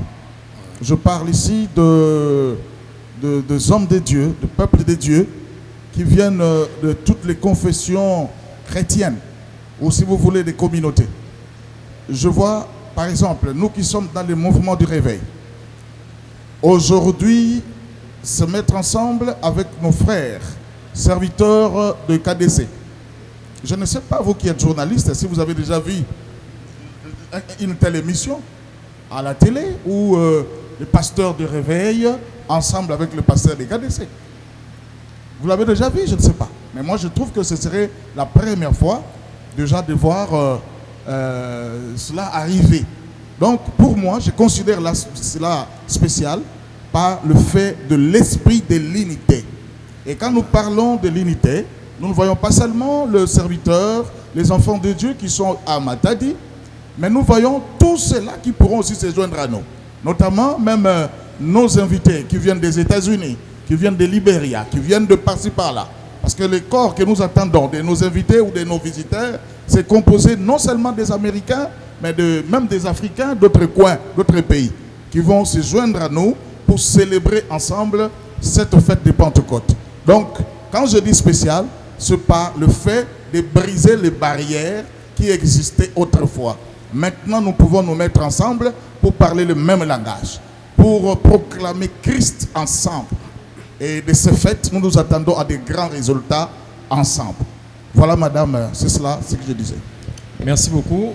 Je parle ici des hommes de Dieu, du peuple de Dieu, qui viennent de toutes les confessions chrétiennes, ou si vous voulez des communautés. Je vois, par exemple, nous qui sommes dans le mouvement du réveil, aujourd'hui, se mettre ensemble avec nos frères, serviteurs de KDC. Je ne sais pas, vous qui êtes journaliste, si vous avez déjà vu une telle émission à la télé où les pasteurs de réveil ensemble avec le pasteur de KDC. Vous l'avez déjà vu? Je ne sais pas. Mais moi, je trouve que ce serait la première fois déjà de voir cela arriver. Donc, pour moi, je considère cela spécial par le fait de l'esprit de l'unité. Et quand nous parlons de l'unité, nous ne voyons pas seulement le serviteur, les enfants de Dieu qui sont à Matadi, mais nous voyons tous ceux-là qui pourront aussi se joindre à nous. Notamment même nos invités qui viennent des États-Unis, qui viennent de Libéria, qui viennent de par-ci par-là. Parce que le corps que nous attendons de nos invités ou de nos visiteurs, c'est composé non seulement des Américains, mais même des Africains d'autres coins, d'autres pays, qui vont se joindre à nous pour célébrer ensemble cette fête de Pentecôte. Donc, quand je dis spécial, c'est par le fait de briser les barrières qui existaient autrefois. Maintenant, nous pouvons nous mettre ensemble pour parler le même langage, pour proclamer Christ ensemble. Et de ce fait, nous nous attendons à des grands résultats ensemble. Voilà, madame, c'est cela, ce que je disais.
Merci beaucoup.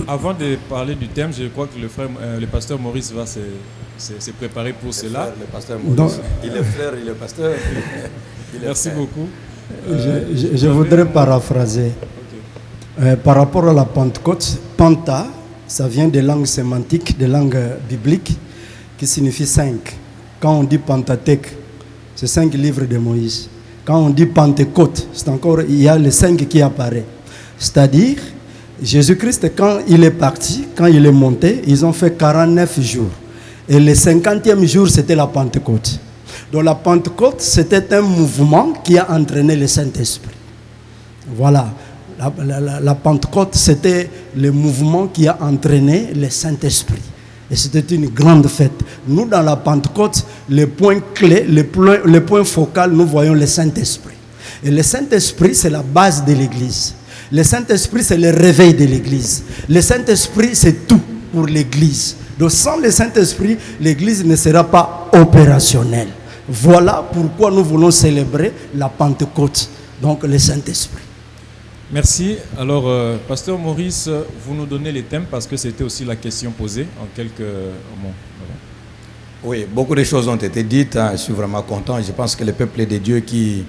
Avant de parler du thème, je crois que le pasteur Maurice va se préparer pour cela.
Le pasteur Maurice, il est frère, il est pasteur.
Merci beaucoup.
Je voudrais paraphraser. Okay. Par rapport à la Pentecôte, Penta, ça vient des langues sémantiques, des langues bibliques, qui signifie 5. Quand on dit Pentateuque, c'est 5 livres de Moïse. Quand on dit Pentecôte, c'est encore, il y a les 5 qui apparaissent. C'est-à-dire, Jésus-Christ, quand il est parti, quand il est monté, ils ont fait 49 jours. Et le 50e jour, c'était la Pentecôte. Donc la Pentecôte, c'était un mouvement qui a entraîné le Saint-Esprit. Voilà. La Pentecôte, c'était le mouvement qui a entraîné le Saint-Esprit. Et c'était une grande fête. Nous, dans la Pentecôte, le point clé, le point focal, nous voyons le Saint-Esprit. Et le Saint-Esprit, c'est la base de l'Église. Le Saint-Esprit, c'est le réveil de l'Église. Le Saint-Esprit, c'est tout pour l'Église. Donc, sans le Saint-Esprit, l'Église ne sera pas opérationnelle. Voilà pourquoi nous voulons célébrer la Pentecôte, donc le Saint-Esprit.
Merci. Alors, pasteur Maurice, vous nous donnez les thèmes parce que c'était aussi la question posée en quelques mots.
Oui, beaucoup de choses ont été dites. Je suis vraiment content. Je pense que le peuple de Dieu qui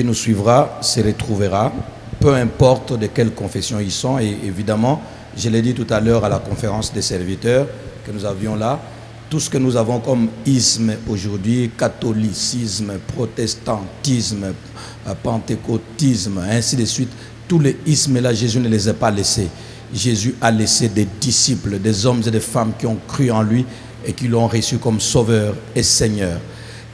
nous suivra se retrouvera, peu importe de quelle confession ils sont. Et évidemment, je l'ai dit tout à l'heure à la conférence des serviteurs que nous avions là, tout ce que nous avons comme isme aujourd'hui, catholicisme, protestantisme, pentecôtisme, ainsi de suite, tous les ismes là, Jésus ne les a pas laissés. Jésus a laissé des disciples, des hommes et des femmes qui ont cru en lui et qui l'ont reçu comme sauveur et Seigneur.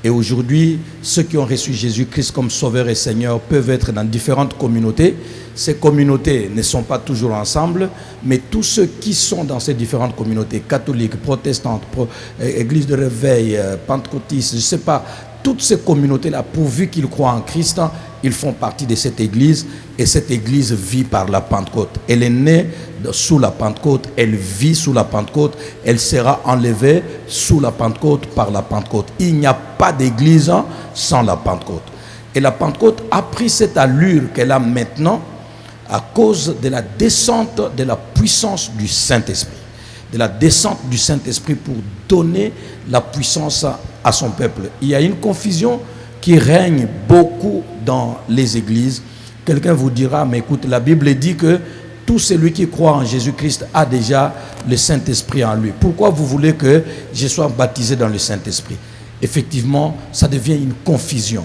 Et aujourd'hui, ceux qui ont reçu Jésus-Christ comme sauveur et Seigneur peuvent être dans différentes communautés. Ces communautés ne sont pas toujours ensemble, mais tous ceux qui sont dans ces différentes communautés, catholiques, protestantes, églises de réveil, pentecôtistes, je ne sais pas, toutes ces communautés-là, pourvu qu'ils croient en Christ, ils font partie de cette église, et cette église vit par la Pentecôte. Elle est née sous la Pentecôte, elle vit sous la Pentecôte, elle sera enlevée sous la Pentecôte par la Pentecôte. Il n'y a pas d'église sans la Pentecôte. Et la Pentecôte a pris cette allure qu'elle a maintenant à cause de la descente de la puissance du Saint-Esprit. De la descente du Saint-Esprit pour donner la puissance à son peuple. Il y a une confusion qui règne beaucoup dans les églises. Quelqu'un vous dira, mais écoute, la Bible dit que tout celui qui croit en Jésus-Christ a déjà le Saint-Esprit en lui. Pourquoi vous voulez que je sois baptisé dans le Saint-Esprit? Effectivement, ça devient une confusion.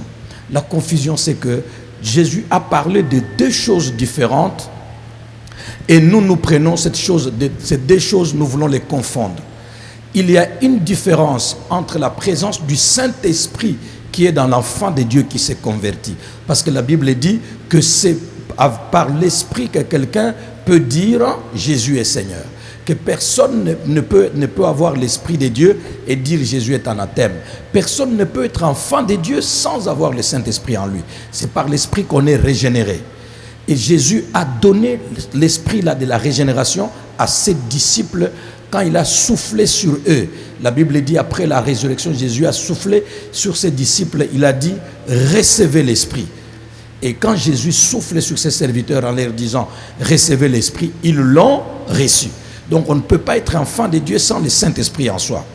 La confusion, c'est que Jésus a parlé de deux choses différentes et nous prenons ces deux choses, nous voulons les confondre. Il y a une différence entre la présence du Saint-Esprit qui est dans l'enfant de Dieu qui s'est converti. Parce que la Bible dit que c'est par l'Esprit que quelqu'un peut dire Jésus est Seigneur. Que personne ne peut avoir l'Esprit de Dieu et dire Jésus est anathème. Personne ne peut être enfant de Dieu sans avoir le Saint-Esprit en lui. C'est par l'Esprit qu'on est régénéré. Et Jésus a donné l'Esprit là de la régénération à ses disciples quand il a soufflé sur eux. La Bible dit après la résurrection, Jésus a soufflé sur ses disciples. Il a dit recevez l'Esprit. Et quand Jésus souffle sur ses serviteurs en leur disant recevez l'Esprit, ils l'ont reçu. Donc on ne peut pas être enfant de Dieu sans le Saint-Esprit en soi.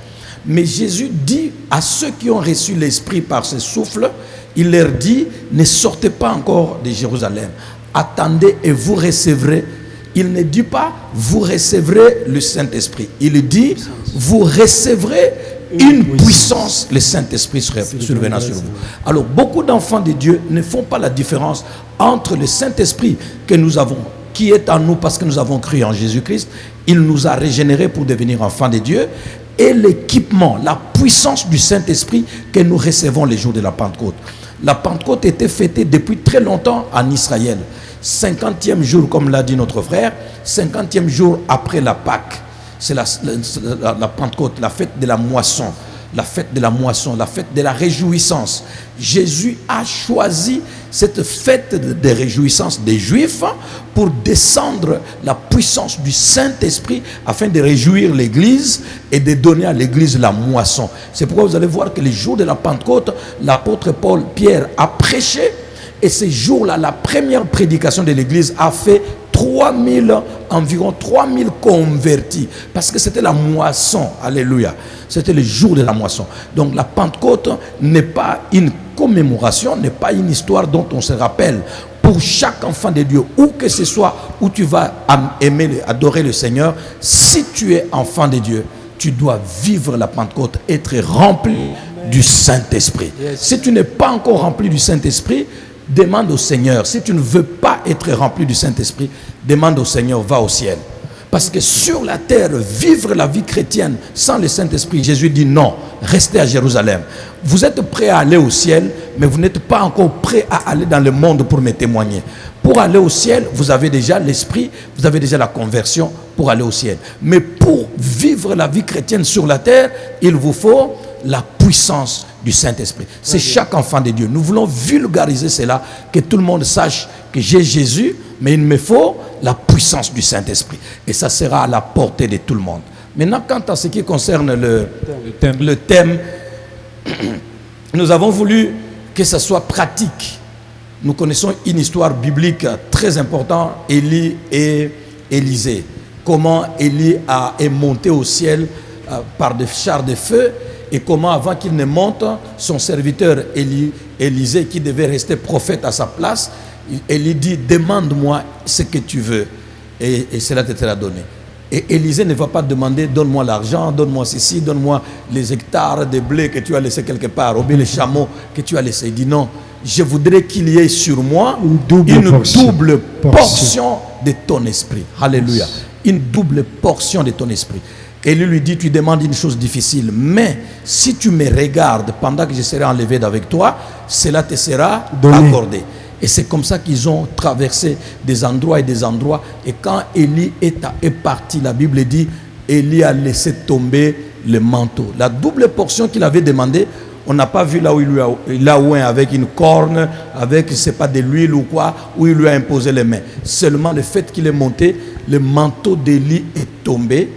Mais Jésus dit à ceux qui ont reçu l'Esprit par ce souffle, il leur dit ne sortez pas encore de Jérusalem. Attendez et vous recevrez. Il ne dit pas vous recevrez le Saint-Esprit. Il dit vous recevrez une puissance. Le Saint-Esprit surviendra sur vous. Alors beaucoup d'enfants de Dieu ne font pas la différence entre le Saint-Esprit que nous avons, qui est en nous parce que nous avons cru en Jésus-Christ. Il nous a régénérés pour devenir enfants de Dieu. Et l'équipement, la puissance du Saint-Esprit que nous recevons les jours de la Pentecôte. La Pentecôte était fêtée depuis très longtemps en Israël. 50e jour, comme l'a dit notre frère, 50e jour après la Pâque. C'est la Pentecôte, la fête de la moisson. La fête de la moisson, la fête de la réjouissance. Jésus a choisi cette fête de réjouissance des Juifs pour descendre la puissance du Saint-Esprit afin de réjouir l'Église et de donner à l'Église la moisson. C'est pourquoi vous allez voir que les jours de la Pentecôte, l'apôtre Pierre a prêché et ces jours-là, la première prédication de l'Église a fait environ 3000 convertis parce que c'était la moisson. Alléluia. C'était le jour de la moisson. Donc la Pentecôte n'est pas une commémoration, n'est pas une histoire dont on se rappelle. Pour chaque enfant de Dieu, où que ce soit où tu vas aimer, adorer le Seigneur, si tu es enfant de Dieu, tu dois vivre la Pentecôte, être rempli du Saint-Esprit. Si tu n'es pas encore rempli du Saint-Esprit, demande au Seigneur. Si tu ne veux pas être rempli du Saint-Esprit, demande au Seigneur, va au ciel. Parce que sur la terre, vivre la vie chrétienne sans le Saint-Esprit, Jésus dit non, restez à Jérusalem. Vous êtes prêts à aller au ciel, mais vous n'êtes pas encore prêts à aller dans le monde pour me témoigner. Pour aller au ciel, vous avez déjà l'Esprit, vous avez déjà la conversion pour aller au ciel. Mais pour vivre la vie chrétienne sur la terre, il vous faut la puissance du Saint-Esprit. C'est chaque enfant de Dieu. Nous voulons vulgariser cela, que tout le monde sache que j'ai Jésus, mais il me faut la puissance du Saint-Esprit. Et ça sera à la portée de tout le monde. Maintenant, quant à ce qui concerne le thème, nous avons voulu que ça soit pratique. Nous connaissons une histoire biblique très importante, Élie et Élisée. Comment Élie est monté au ciel par des chars de feu et comment avant qu'il ne monte, son serviteur Élisée, qui devait rester prophète à sa place, Élie dit, demande-moi ce que tu veux et cela te sera donné. Et Élisée ne va pas demander, donne-moi l'argent, donne-moi ceci, donne-moi les hectares de blé que tu as laissé quelque part, ou bien les chameaux que tu as laissés. Il dit non, je voudrais qu'il y ait sur moi une double portion de ton esprit. Alléluia. Une double portion de ton esprit. Et lui dit, tu demandes une chose difficile, mais si tu me regardes pendant que je serai enlevé d'avec toi, cela te sera accordé. Et c'est comme ça qu'ils ont traversé des endroits et des endroits. Et quand Élie est parti, la Bible dit, Élie a laissé tomber le manteau. La double portion qu'il avait demandé, on n'a pas vu là où il a oint avec une corne, avec, je ne sais pas, de l'huile ou quoi, où il lui a imposé les mains. Seulement le fait qu'il est monté, le manteau d'Élie est tombé.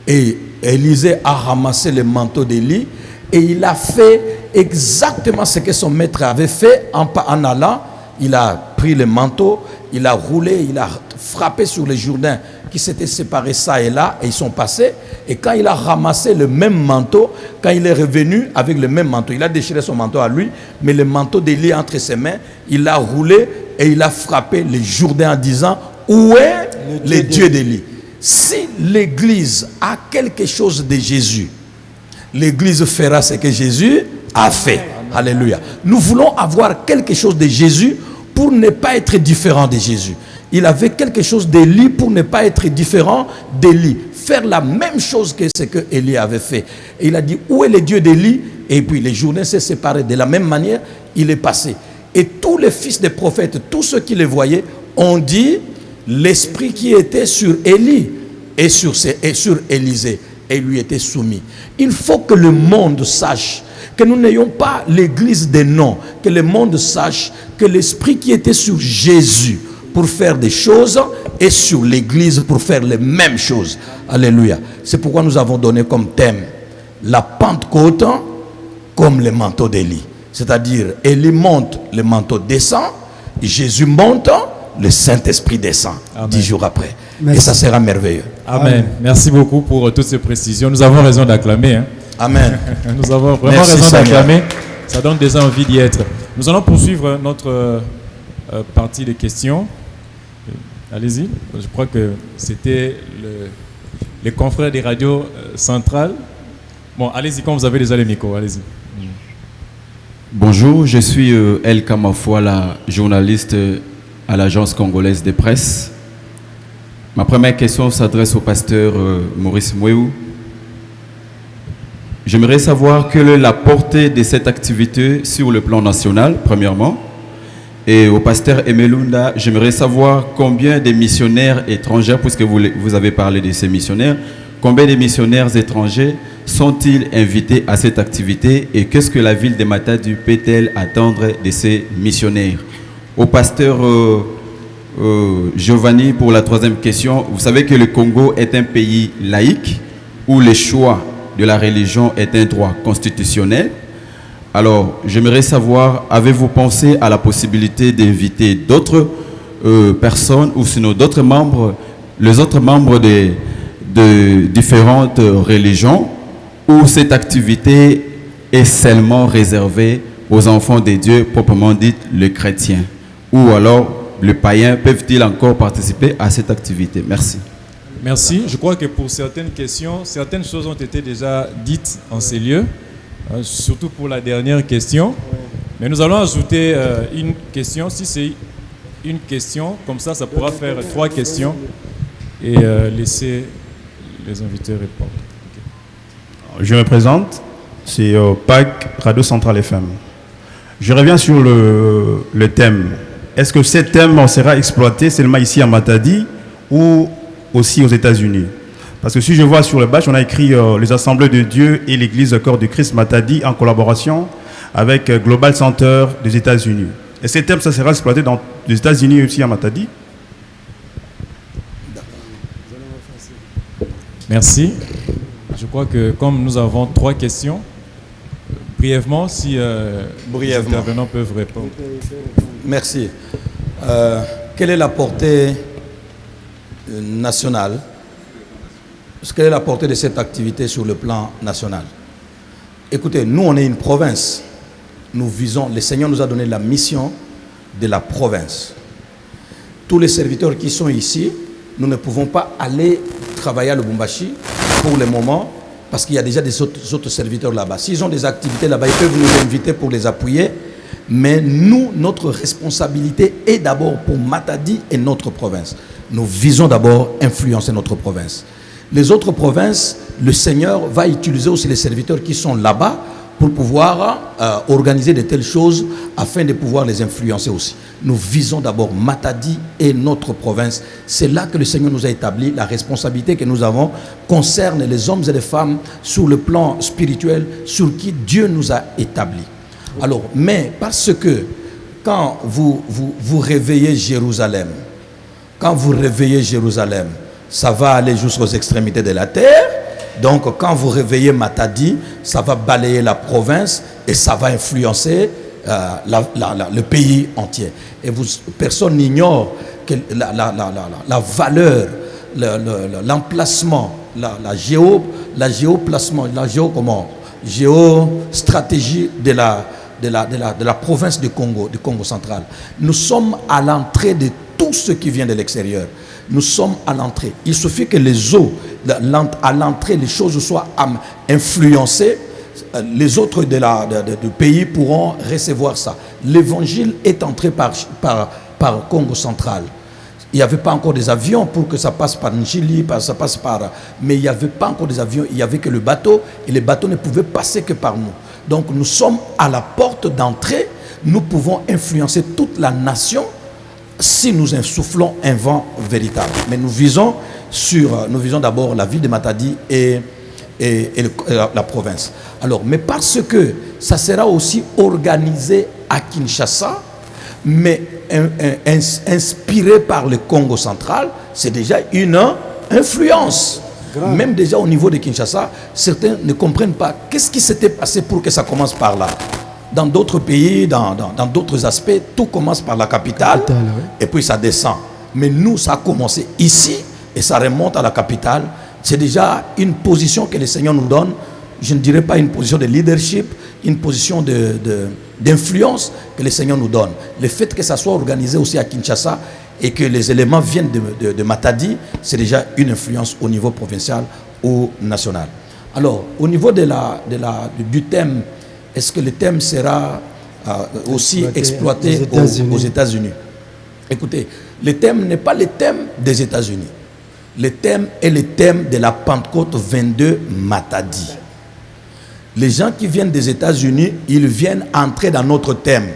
Et Élisée a ramassé le manteau d'Élie. Et il a fait exactement ce que son maître avait fait en allant. Il a pris le manteau, il a roulé, il a frappé sur les Jourdains qui s'étaient séparés ça et là, et ils sont passés. Et quand il a ramassé le même manteau, quand il est revenu avec le même manteau, il a déchiré son manteau à lui, mais le manteau d'Élie entre ses mains, il a roulé et il a frappé les Jourdains en disant, où est le Dieu d'Élie? Si l'Église a quelque chose de Jésus, l'Église fera ce que Jésus a fait. Alléluia. Nous voulons avoir quelque chose de Jésus pour ne pas être différent de Jésus. Il avait quelque chose d'Élie pour ne pas être différent d'Élie. Faire la même chose que ce que Élie avait fait. Et il a dit, où est le Dieu d'Élie? Et puis les Jourdains s'est séparés. De la même manière, il est passé. Et tous les fils des prophètes, tous ceux qui les voyaient, ont dit, l'esprit qui était sur Élie et sur Élisée, et lui était soumis. Il faut que le monde sache que nous n'ayons pas l'église des noms, que le monde sache que l'esprit qui était sur Jésus pour faire des choses est sur l'église pour faire les mêmes choses. Alléluia. C'est pourquoi nous avons donné comme thème la Pentecôte comme le manteau d'Élie. C'est-à-dire, Élie monte, le manteau descend, Jésus monte, le Saint-Esprit descend. Amen. 10 jours après. Merci. Et ça sera merveilleux.
Amen. Amen. Merci beaucoup pour toutes ces précisions. Nous avons raison d'acclamer. Hein.
Amen.
Nous avons vraiment raison d'acclamer. Ça donne déjà envie d'y être. Nous allons poursuivre notre partie de questions. Allez-y. Je crois que c'était les confrères des radios centrales. Bon, allez-y quand vous avez déjà les micros. Allez-y.
Bonjour, je suis El Kamafoua, journaliste à l'agence congolaise de presse. Ma première question s'adresse au pasteur Maurice Mouéou. J'aimerais savoir quelle est la portée de cette activité sur le plan national, premièrement. Et au pasteur Emelunda, j'aimerais savoir combien de missionnaires étrangers, puisque vous avez parlé de ces missionnaires, combien de missionnaires étrangers sont-ils invités à cette activité et qu'est-ce que la ville de Matadi peut-elle attendre de ces missionnaires? Au pasteur Giovanni, pour la troisième question, vous savez que le Congo est un pays laïque où le choix de la religion est un droit constitutionnel. Alors, j'aimerais savoir, avez-vous pensé à la possibilité d'inviter d'autres personnes ou sinon d'autres membres, les autres membres de différentes religions, où cette activité est seulement réservée aux enfants de Dieu, proprement dit les chrétiens, ou alors les païens peuvent-ils encore participer à cette activité? Merci.
Merci. Je crois que pour certaines questions, certaines choses ont été déjà dites en ces lieux, surtout pour la dernière question. Mais nous allons ajouter une question. Si c'est une question, comme ça pourra faire 3 questions et laisser les invités répondre. Okay.
Je me présente, c'est PAC Radio Centrale FM. Je reviens sur le thème. Est-ce que ce thème sera exploité seulement ici à Matadi ou aussi aux États-Unis? Parce que si je vois sur le badge, on a écrit les Assemblées de Dieu et l'Église Corps du Christ Matadi en collaboration avec Global Center des États-Unis. Et ce thème, ça sera exploité dans les États-Unis aussi à Matadi?
Merci. Je crois que comme nous avons 3 questions, brièvement, si les intervenants peuvent répondre.
Merci. Quelle est la portée nationale? Quelle est la portée de cette activité sur le plan national? Écoutez, nous on est une province. Nous visons, le Seigneur nous a donné la mission de la province. Tous les serviteurs qui sont ici, nous ne pouvons pas aller travailler à Lubumbashi pour le moment parce qu'il y a déjà des autres serviteurs là-bas. S'ils ont des activités là-bas, ils peuvent nous inviter pour les appuyer. Mais nous, notre responsabilité est d'abord pour Matadi et notre province. Nous visons d'abord influencer notre province. Les autres provinces, le Seigneur va utiliser aussi les serviteurs qui sont là-bas pour pouvoir organiser de telles choses afin de pouvoir les influencer aussi. Nous visons d'abord Matadi et notre province. C'est là que le Seigneur nous a établi. La responsabilité que nous avons concerne les hommes et les femmes sur le plan spirituel sur qui Dieu nous a établis. Alors, mais parce que quand vous réveillez Jérusalem, ça va aller jusqu'aux extrémités de la terre. Donc, quand vous réveillez Matadi, ça va balayer la province et ça va influencer le pays entier. Et personne n'ignore que la valeur, l'emplacement, la géostratégie de la province du Congo central. Nous sommes à l'entrée de tout ce qui vient de l'extérieur. Nous sommes à l'entrée. Il suffit que les eaux, à l'entrée, les choses soient influencées. Les autres du pays pourront recevoir ça. L'évangile est entré par Congo central. Il n'y avait pas encore des avions pour que ça passe par Njili, mais il n'y avait pas encore des avions, il n'y avait que le bateau, et les bateaux ne pouvaient passer que par nous. Donc nous sommes à la porte d'entrée, nous pouvons influencer toute la nation si nous insoufflons un vent véritable. Mais nous visons d'abord la ville de Matadi et la province. Alors, mais parce que ça sera aussi organisé à Kinshasa, mais inspiré par le Congo central, c'est déjà une influence. Grave. Même déjà au niveau de Kinshasa, certains ne comprennent pas qu'est-ce qui s'était passé pour que ça commence par là. Dans d'autres pays, dans d'autres aspects, tout commence par la capitale, oui. Et puis ça descend. Mais nous, ça a commencé ici et ça remonte à la capitale. C'est déjà une position que le Seigneur nous donne. Je ne dirais pas une position de leadership, une position d'influence que le Seigneur nous donne. Le fait que ça soit organisé aussi à Kinshasa et que les éléments viennent de Matadi, c'est déjà une influence au niveau provincial ou national. Alors, au niveau du thème, est-ce que le thème sera aussi exploité aux États-Unis? Écoutez, le thème n'est pas le thème des États-Unis. Le thème est le thème de la Pentecôte 22 Matadi. Les gens qui viennent des États-Unis, ils viennent entrer dans notre thème.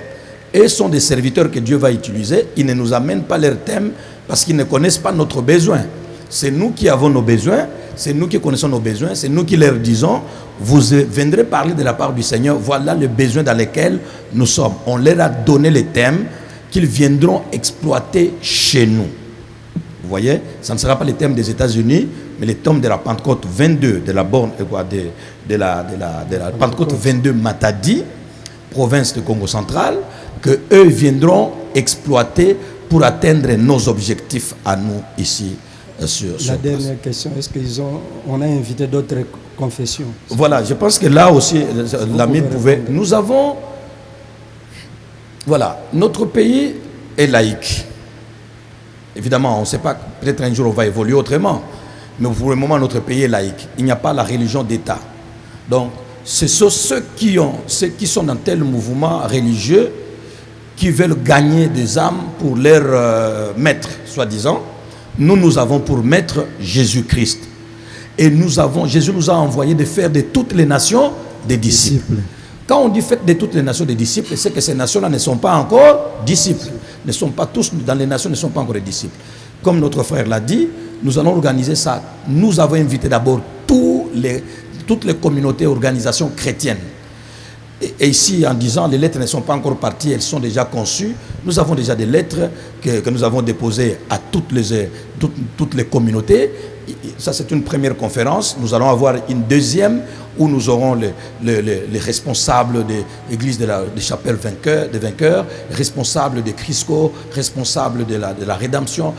Et sont des serviteurs que Dieu va utiliser. Ils ne nous amènent pas leur thème parce qu'ils ne connaissent pas notre besoin. C'est nous qui avons nos besoins, c'est nous qui connaissons nos besoins, c'est nous qui leur disons, vous viendrez parler de la part du Seigneur, voilà le besoin dans lequel nous sommes. On leur a donné les thèmes qu'ils viendront exploiter chez nous. Vous voyez, ça ne sera pas les thèmes des États-Unis, mais les thèmes de la Pentecôte 22, de la Pentecôte 22 Matadi, province du Congo central, que eux viendront exploiter pour atteindre nos objectifs à nous ici.
La dernière question, est-ce qu'on a invité d'autres confessions?
Voilà, je pense que là aussi, l'ami pouvait... Nous avons... Voilà, notre pays est laïque. Évidemment, on ne sait pas, peut-être un jour on va évoluer autrement. Mais pour le moment, notre pays est laïque. Il n'y a pas la religion d'État. Donc, ce sont ceux qui sont dans tel mouvement religieux qui veulent gagner des âmes pour leur maître, soi-disant. Nous avons pour maître Jésus-Christ. Et Jésus nous a envoyé de faire de toutes les nations des disciples. Quand on dit faites de toutes les nations des disciples, c'est que ces nations-là ne sont pas encore disciples. Ne sont pas tous dans les nations, ne sont pas encore des disciples. Comme notre frère l'a dit, nous allons organiser ça. Nous avons invité d'abord toutes les communautés et organisations chrétiennes. Et ici, en disant, les lettres ne sont pas encore parties, elles sont déjà conçues. Nous avons déjà des lettres que nous avons déposées à toutes les toutes les communautés. Ça, c'est une première conférence. Nous allons avoir une deuxième où nous aurons les responsables des églises des chapelles des vainqueurs, responsables de Crisco, responsables de la rédemption,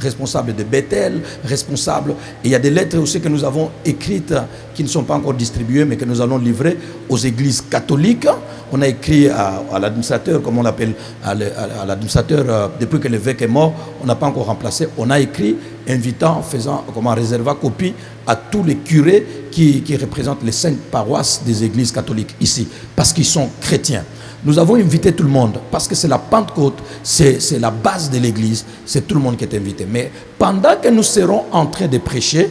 responsables de Bethel, responsables. Et il y a des lettres aussi que nous avons écrites qui ne sont pas encore distribuées, mais que nous allons livrer aux églises catholiques. On a écrit à l'administrateur, comme on l'appelle, à l'administrateur, depuis que l'évêque est mort, on n'a pas encore remplacé. On a écrit invitant, réservant copie à tous les curés qui représentent les 5 paroisses des églises catholiques ici, parce qu'ils sont chrétiens. Nous avons invité tout le monde, parce que c'est la Pentecôte, c'est la base de l'église, c'est tout le monde qui est invité. Mais pendant que nous serons en train de prêcher,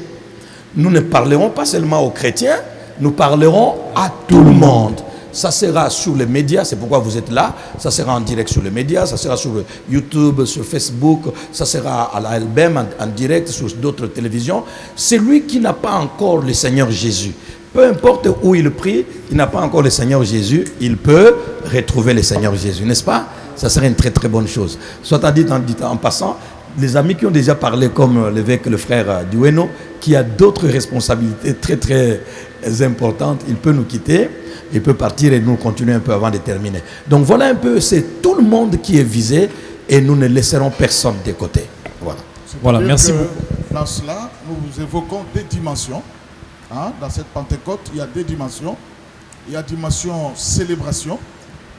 nous ne parlerons pas seulement aux chrétiens, nous parlerons à tout le monde. Ça sera sur les médias, c'est pourquoi vous êtes là. Ça sera en direct sur les médias, ça sera sur YouTube, sur Facebook, ça sera à la LBM en direct sur d'autres télévisions. Celui qui n'a pas encore le Seigneur Jésus, peu importe où il prie, il n'a pas encore le Seigneur Jésus, il peut retrouver le Seigneur Jésus, n'est-ce pas? Ça serait une très très bonne chose. Soit dit en passant, les amis qui ont déjà parlé, comme l'évêque, le frère Dueno, qui a d'autres responsabilités très très importantes, il peut nous quitter. Il peut partir et nous continuer un peu avant de terminer. Donc voilà un peu, c'est tout le monde qui est visé et nous ne laisserons personne de côté.
Voilà, merci beaucoup.
Dans cela, nous évoquons des dimensions. Dans cette Pentecôte, il y a des dimensions. Il y a dimension célébration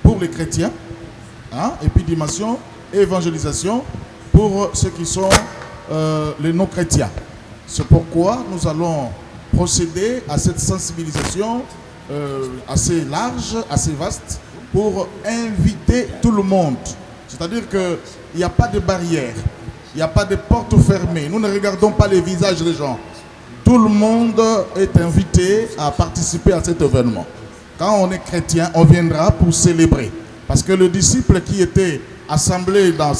pour les chrétiens, et puis dimension évangélisation pour ceux qui sont les non-chrétiens. C'est pourquoi nous allons procéder à cette sensibilisation assez large, assez vaste, pour inviter tout le monde. C'est-à-dire qu'il n'y a pas de barrière, il n'y a pas de porte fermée. Nous ne regardons pas les visages des gens. Tout le monde est invité à participer à cet événement. Quand on est chrétien, on viendra pour célébrer. Parce que le disciple qui était assemblé dans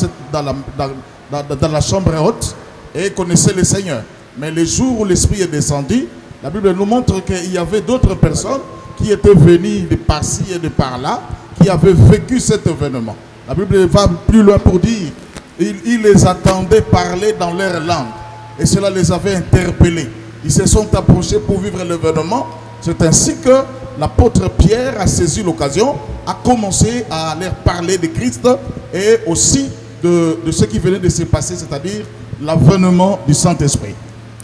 la chambre haute et connaissait le Seigneur. Mais le jour où l'Esprit est descendu, la Bible nous montre qu'il y avait d'autres personnes qui étaient venues de par-ci et de par-là, qui avaient vécu cet événement. La Bible va plus loin pour dire, ils les attendaient parler dans leur langue. Et cela les avait interpellés. Ils se sont approchés pour vivre l'événement. C'est ainsi que l'apôtre Pierre a saisi l'occasion, a commencé à leur parler de Christ et aussi de ce qui venait de se passer, c'est-à-dire l'avènement du Saint-Esprit.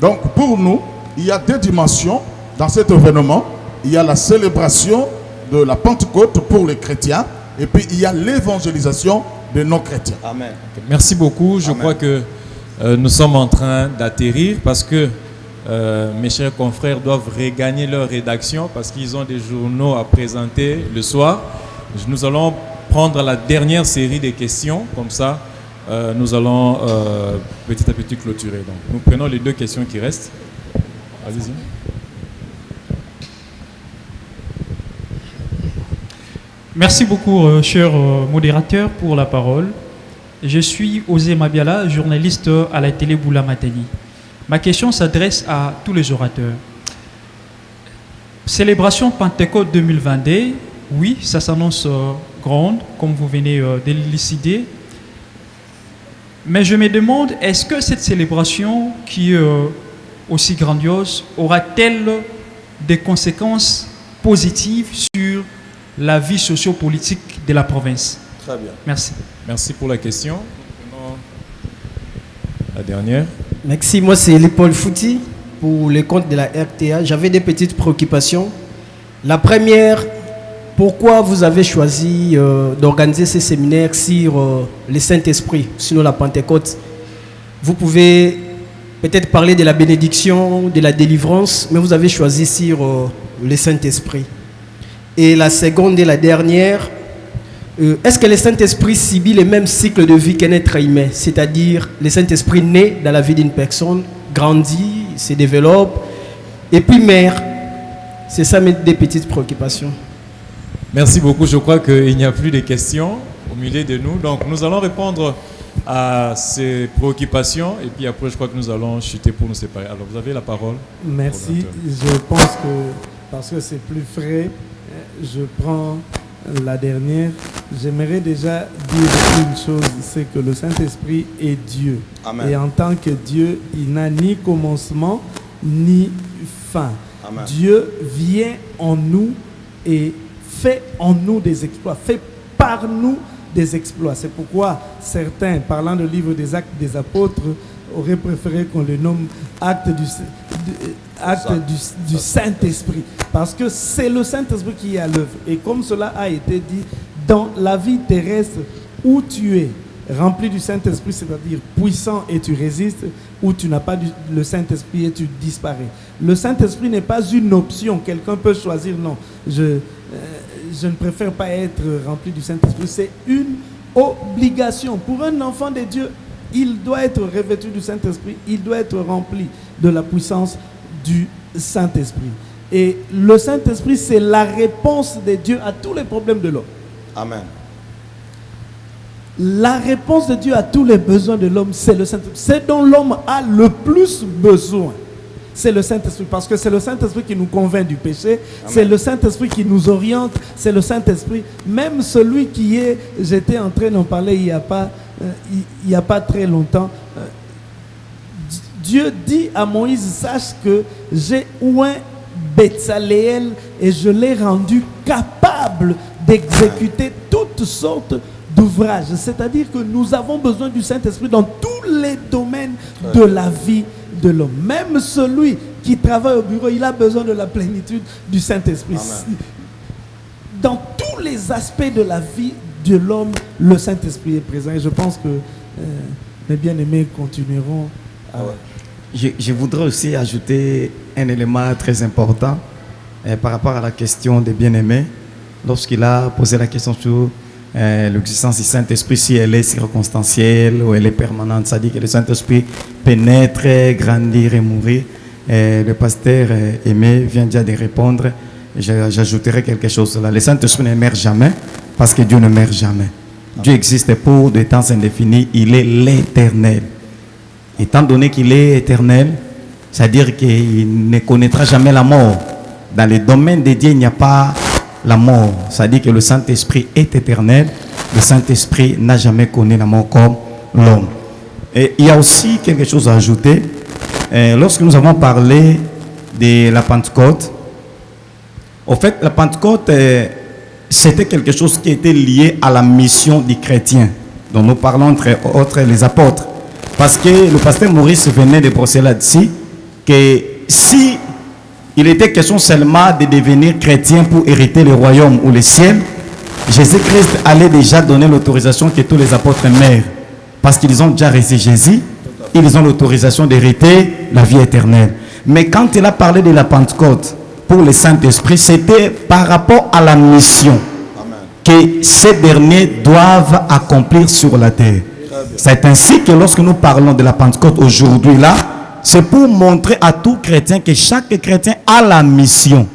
Donc pour nous, il y a deux dimensions dans cet événement. Il y a la célébration de la Pentecôte pour les chrétiens et puis il y a l'évangélisation de non-chrétiens.
Amen.
Merci beaucoup. Je crois que nous sommes en train d'atterrir parce que mes chers confrères doivent regagner leur rédaction parce qu'ils ont des journaux à présenter le soir. Nous allons prendre la dernière série des questions. Comme ça, nous allons petit à petit clôturer. Donc, nous prenons les 2 questions qui restent. Allez-y.
Merci beaucoup, cher modérateur, pour la parole. Je suis Osé Mabiala, journaliste à la télé Boula Mateli. Ma question s'adresse à tous les orateurs. Célébration Pentecôte 2022, oui, ça s'annonce grande, comme vous venez de l'élucider. Mais je me demande, est-ce que cette célébration, qui est aussi grandiose, aura-t-elle des conséquences positives sur la vie sociopolitique de la province?
Très bien.
Merci.
Merci pour la question. La dernière.
Merci, moi c'est Paul Fouti pour les comptes de la RTA. J'avais des petites préoccupations. La première, pourquoi vous avez choisi d'organiser ces séminaires sur le Saint-Esprit, sinon la Pentecôte? Vous pouvez peut-être parler de la bénédiction, de la délivrance, mais vous avez choisi sur le Saint-Esprit. Et la seconde et la dernière, est-ce que le Saint-Esprit subit le même cycle de vie qu'un être humain? C'est-à-dire, le Saint-Esprit naît dans la vie d'une personne, grandit, se développe, et puis meurt. C'est ça mes des petites préoccupations.
Merci beaucoup. Je crois qu'il n'y a plus de questions au milieu de nous. Donc, nous allons répondre à ces préoccupations et puis après, je crois que nous allons chuter pour nous séparer. Alors, vous avez la parole.
Merci. Je pense que, parce que c'est plus frais, je prends la dernière, j'aimerais déjà dire une chose, c'est que le Saint-Esprit est Dieu.
Amen.
Et en tant que Dieu, il n'a ni commencement, ni fin.
Amen.
Dieu vient en nous et fait en nous des exploits, fait par nous des exploits. C'est pourquoi certains, parlant du livre des Actes des Apôtres, auraient préféré qu'on le nomme acte du Saint-Esprit. Parce que c'est le Saint-Esprit qui est à l'œuvre. Et comme cela a été dit, dans la vie terrestre où tu es rempli du Saint-Esprit, c'est-à-dire puissant et tu résistes, ou tu n'as pas le Saint-Esprit et tu disparais. Le Saint-Esprit n'est pas une option. Quelqu'un peut choisir, non, je ne préfère pas être rempli du Saint-Esprit. C'est une obligation. Pour un enfant de Dieu, il doit être revêtu du Saint-Esprit, il doit être rempli de la puissance du Saint-Esprit. Et le Saint-Esprit, c'est la réponse de Dieu à tous les problèmes de l'homme.
Amen.
La réponse de Dieu à tous les besoins de l'homme, c'est le Saint-Esprit. C'est dont l'homme a le plus besoin. C'est le Saint-Esprit, parce que c'est le Saint-Esprit qui nous convainc du péché, c'est le Saint-Esprit qui nous oriente, c'est le Saint-Esprit, même celui qui est, j'étais en train d'en parler il n'y a pas très longtemps, Dieu dit à Moïse, sache que j'ai oint Betsaléel et je l'ai rendu capable d'exécuter toutes sortes d'ouvrages. C'est-à-dire que nous avons besoin du Saint-Esprit dans tous les domaines de la vie de l'homme. Même celui qui travaille au bureau, il a besoin de la plénitude du Saint-Esprit. Dans tous les aspects de la vie de l'homme, le Saint-Esprit est présent. Et je pense que les bien-aimés continueront à...
Je voudrais aussi ajouter un élément très important par rapport à la question des bien-aimés. Lorsqu'il a posé la question sur l'existence du Saint-Esprit, si elle est circonstancielle ou elle est permanente, c'est-à-dire que le Saint-Esprit pénètre, grandir et mourir. Le pasteur Aimé vient déjà de répondre. J'ajouterai quelque chose là. Le Saint-Esprit ne meurt jamais parce que Dieu ne meurt jamais. Dieu existe pour des temps indéfinis. Il est l'éternel. Étant donné qu'il est éternel, c'est-à-dire qu'il ne connaîtra jamais la mort. Dans les domaines de Dieu, il n'y a pas la mort. C'est-à-dire que le Saint-Esprit est éternel. Le Saint-Esprit n'a jamais connu la mort comme l'homme. Et il y a aussi quelque chose à ajouter. Lorsque nous avons parlé de la Pentecôte, au fait, la Pentecôte, c'était quelque chose qui était lié à la mission des chrétiens, dont nous parlons entre autres les apôtres. Parce que le pasteur Maurice venait de brosser là-dessus que si il était question seulement de devenir chrétien pour hériter le royaume ou le ciel, Jésus-Christ allait déjà donner l'autorisation que tous les apôtres meurent. Parce qu'ils ont déjà reçu Jésus, ils ont l'autorisation d'hériter la vie éternelle. Mais quand il a parlé de la Pentecôte pour le Saint-Esprit, c'était par rapport à la mission que ces derniers doivent accomplir sur la terre. C'est ainsi que lorsque nous parlons de la Pentecôte aujourd'hui là, c'est pour montrer à tout chrétien que chaque chrétien a la mission.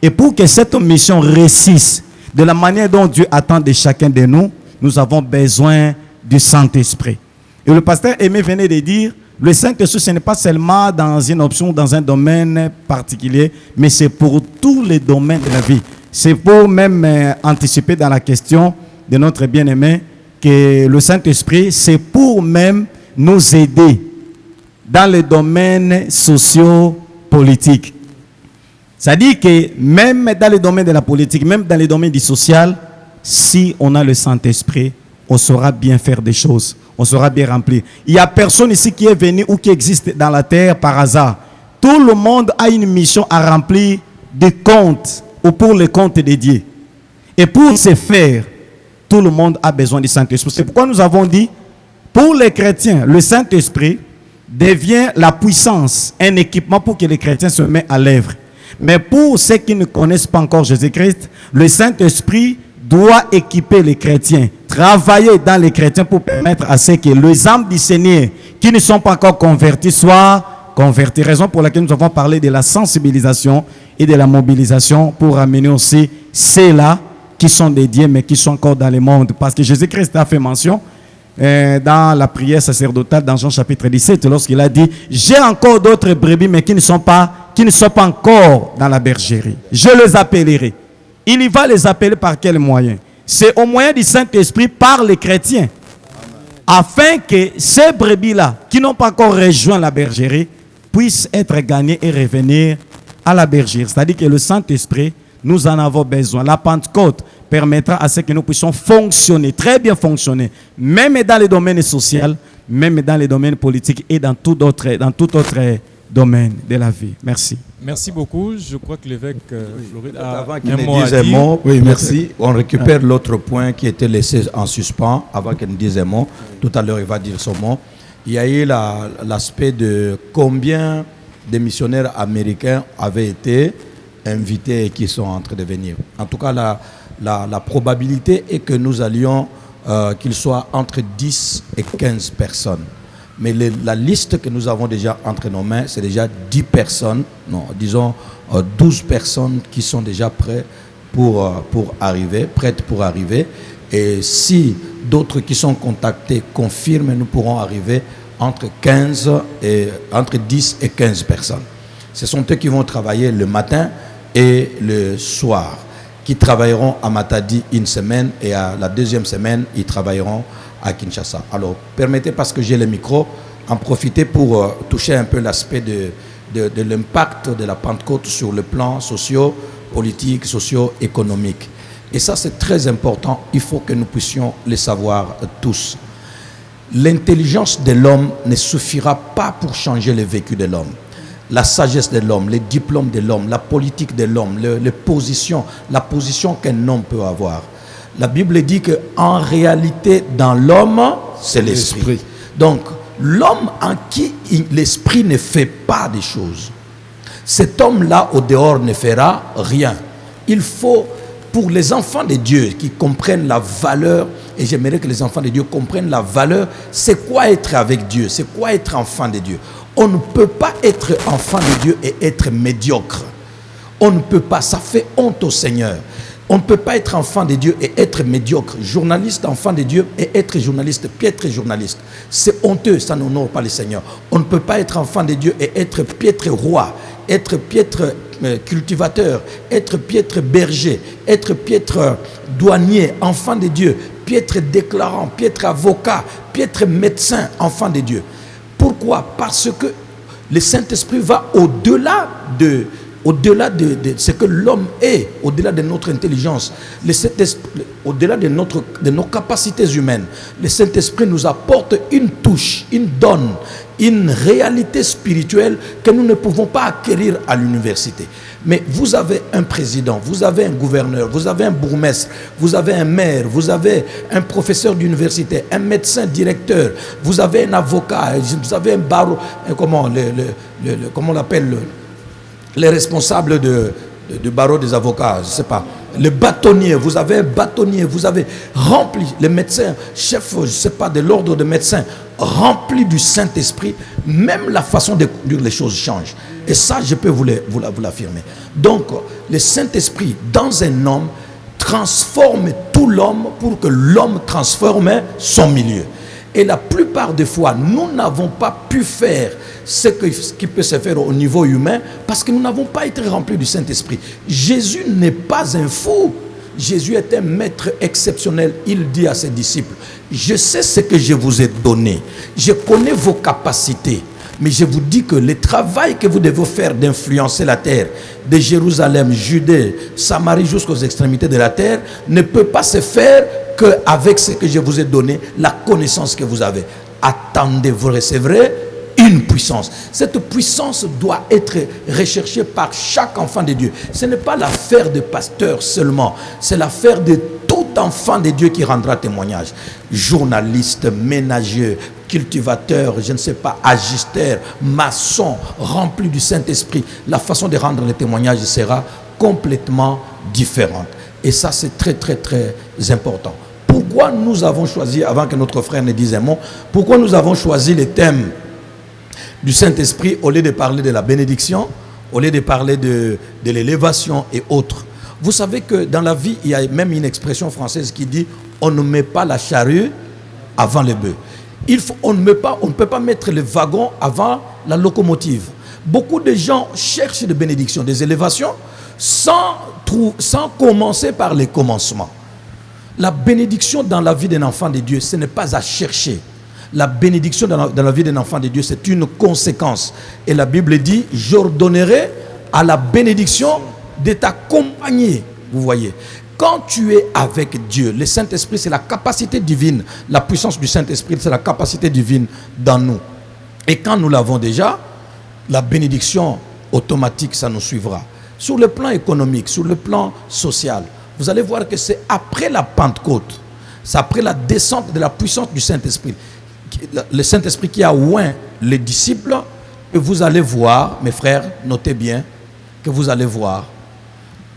Et pour que cette mission réussisse de la manière dont Dieu attend de chacun de nous, nous avons besoin du Saint-Esprit. Et le pasteur Aimé venait de dire, le Saint-Esprit, ce n'est pas seulement dans une option, dans un domaine particulier, mais c'est pour tous les domaines de la vie. C'est pour même anticiper dans la question de notre bien-aimé, que le Saint-Esprit, c'est pour même nous aider dans les domaines socio-politiques. C'est-à-dire que même dans les domaines de la politique, même dans les domaines du social, si on a le Saint-Esprit, on saura bien faire des choses, on saura bien remplir. Il n'y a personne ici qui est venu ou qui existe dans la terre par hasard. Tout le monde a une mission à remplir des comptes ou pour le compte de Dieu. Et pour ce faire, tout le monde a besoin du Saint-Esprit. C'est pourquoi nous avons dit, pour les chrétiens, le Saint-Esprit devient la puissance, un équipement pour que les chrétiens se mettent à l'œuvre. Mais pour ceux qui ne connaissent pas encore Jésus-Christ, le Saint-Esprit doit équiper les chrétiens, travailler dans les chrétiens pour permettre à ceux que les âmes du Seigneur qui ne sont pas encore convertis soient convertis. Raison pour laquelle nous avons parlé de la sensibilisation et de la mobilisation pour amener aussi ceux-là qui sont dédiés mais qui sont encore dans le monde. Parce que Jésus-Christ a fait mention dans la prière sacerdotale dans Jean chapitre 17 lorsqu'il a dit « J'ai encore d'autres brebis mais qui ne sont pas encore dans la bergerie. Je les appellerai.
il y va les appeler par quel moyen? C'est au moyen du Saint-Esprit par les chrétiens. Afin que ces brebis-là, qui n'ont pas encore rejoint la bergerie, puissent être gagnées et revenir à la bergerie. C'est-à-dire que le Saint-Esprit, nous en avons besoin. La Pentecôte permettra à ce que nous puissions fonctionner, très bien fonctionner, même dans les domaines sociaux, même dans les domaines politiques et dans tout autre domaine de la vie. Merci.
Merci beaucoup. Je crois que l'évêque Floride a
avant qu'il
un
ne
mot à
dise un
dire.
mot, oui, merci. On récupère l'autre point qui était laissé en suspens avant qu'il ne dise un mot. Tout à l'heure, il va dire son mot. Il y a eu l'aspect de combien de missionnaires américains avaient été invités et qui sont en train de venir. En tout cas, la probabilité est que nous allions, qu'il soit entre 10 et 15 personnes. Mais la liste que nous avons déjà entre nos mains, c'est déjà 10 personnes, non, disons 12 personnes qui sont déjà prêtes pour arriver. Et si d'autres qui sont contactés confirment, nous pourrons arriver entre 10 et 15 personnes. Ce sont eux qui vont travailler le matin et le soir, qui travailleront à Matadi une semaine et à la deuxième semaine, ils travailleront à Kinshasa. Alors, permettez, parce que j'ai le micro, en profiter pour toucher un peu l'aspect de l'impact de la Pentecôte sur le plan socio-politique, socio-économique. Et ça, c'est très important. Il faut que nous puissions le savoir tous. L'intelligence de l'homme ne suffira pas pour changer le vécu de l'homme. La sagesse de l'homme, les diplômes de l'homme, la politique de l'homme, la position qu'un homme peut avoir. La Bible dit qu'en réalité, dans l'homme, c'est l'esprit. Donc, l'homme en qui l'esprit ne fait pas des choses, cet homme-là au dehors ne fera rien. Il faut, pour les enfants de Dieu qui comprennent la valeur, et j'aimerais que les enfants de Dieu comprennent la valeur, c'est quoi être avec Dieu, c'est quoi être enfant de Dieu. On ne peut pas être enfant de Dieu et être médiocre. On ne peut pas, ça fait honte au Seigneur. On ne peut pas être enfant de Dieu et être médiocre. Journaliste, enfant de Dieu et être journaliste, piètre journaliste. C'est honteux, ça n'honore pas le Seigneur. On ne peut pas être enfant de Dieu et être piètre roi, être piètre cultivateur, être piètre berger, être piètre douanier, enfant de Dieu, piètre déclarant, piètre avocat, piètre médecin, enfant de Dieu. Pourquoi? Parce que le Saint-Esprit va au-delà de ce que l'homme est, au-delà de notre intelligence, au-delà de nos capacités humaines. Le Saint-Esprit nous apporte une touche, une donne, une réalité spirituelle que nous ne pouvons pas acquérir à l'université. Mais vous avez un président, vous avez un gouverneur, vous avez un bourgmestre, vous avez un maire, vous avez un professeur d'université, un médecin directeur, vous avez un avocat, vous avez un barreau, comment on l'appelle, les responsables du barreau des avocats, je ne sais pas, le bâtonnier, vous avez un bâtonnier, vous avez rempli, les médecins, chef, je ne sais pas, de l'ordre de médecins, rempli du Saint-Esprit, même la façon de conduire les choses change. Et ça, je peux vous l'affirmer. Donc, le Saint-Esprit, dans un homme, transforme tout l'homme pour que l'homme transforme son milieu. Et la plupart des fois, nous n'avons pas pu faire ce qui peut se faire au niveau humain parce que nous n'avons pas été remplis du Saint-Esprit. Jésus n'est pas un fou. Jésus est un maître exceptionnel. Il dit à ses disciples, je sais ce que je vous ai donné. Je connais vos capacités. Mais je vous dis que le travail que vous devez faire d'influencer la terre, de Jérusalem, Judée, Samarie jusqu'aux extrémités de la terre, ne peut pas se faire qu'avec ce que je vous ai donné, la connaissance que vous avez. Attendez, vous recevrez une puissance. Cette puissance doit être recherchée par chaque enfant de Dieu. Ce n'est pas l'affaire de pasteur seulement, c'est l'affaire de tout enfant de Dieu qui rendra témoignage. Journaliste, ménager, cultivateur, je ne sais pas, agisteur, maçon, rempli du Saint-Esprit, la façon de rendre le témoignage sera complètement différente. Et ça, c'est très, très, très important. Pourquoi nous avons choisi, avant que notre frère ne dise un mot, pourquoi nous avons choisi le thème du Saint-Esprit au lieu de parler de la bénédiction, au lieu de parler de l'élévation et autres? Vous savez que dans la vie, il y a même une expression française qui dit « on ne met pas la charrue avant le bœuf ». On ne peut pas mettre le wagon avant la locomotive. Beaucoup de gens cherchent des bénédictions, des élévations, sans commencer par les commencements. La bénédiction dans la vie d'un enfant de Dieu, ce n'est pas à chercher. La bénédiction dans la vie d'un enfant de Dieu, c'est une conséquence. Et la Bible dit, j'ordonnerai à la bénédiction de t'accompagner. Vous voyez, quand tu es avec Dieu, le Saint-Esprit, c'est la capacité divine. La puissance du Saint-Esprit, c'est la capacité divine dans nous. Et quand nous l'avons déjà, la bénédiction automatique, ça nous suivra. Sur le plan économique, sur le plan social, vous allez voir que c'est après la Pentecôte, c'est après la descente de la puissance du Saint-Esprit, le Saint-Esprit qui a oint les disciples, que vous allez voir, mes frères, notez bien, que vous allez voir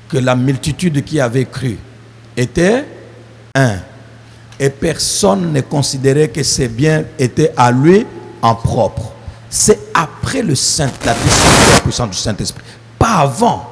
que la multitude qui avait cru était un. Et personne ne considérait que ses biens étaient à lui en propre. C'est après la descente de la puissance du Saint-Esprit. Pas avant.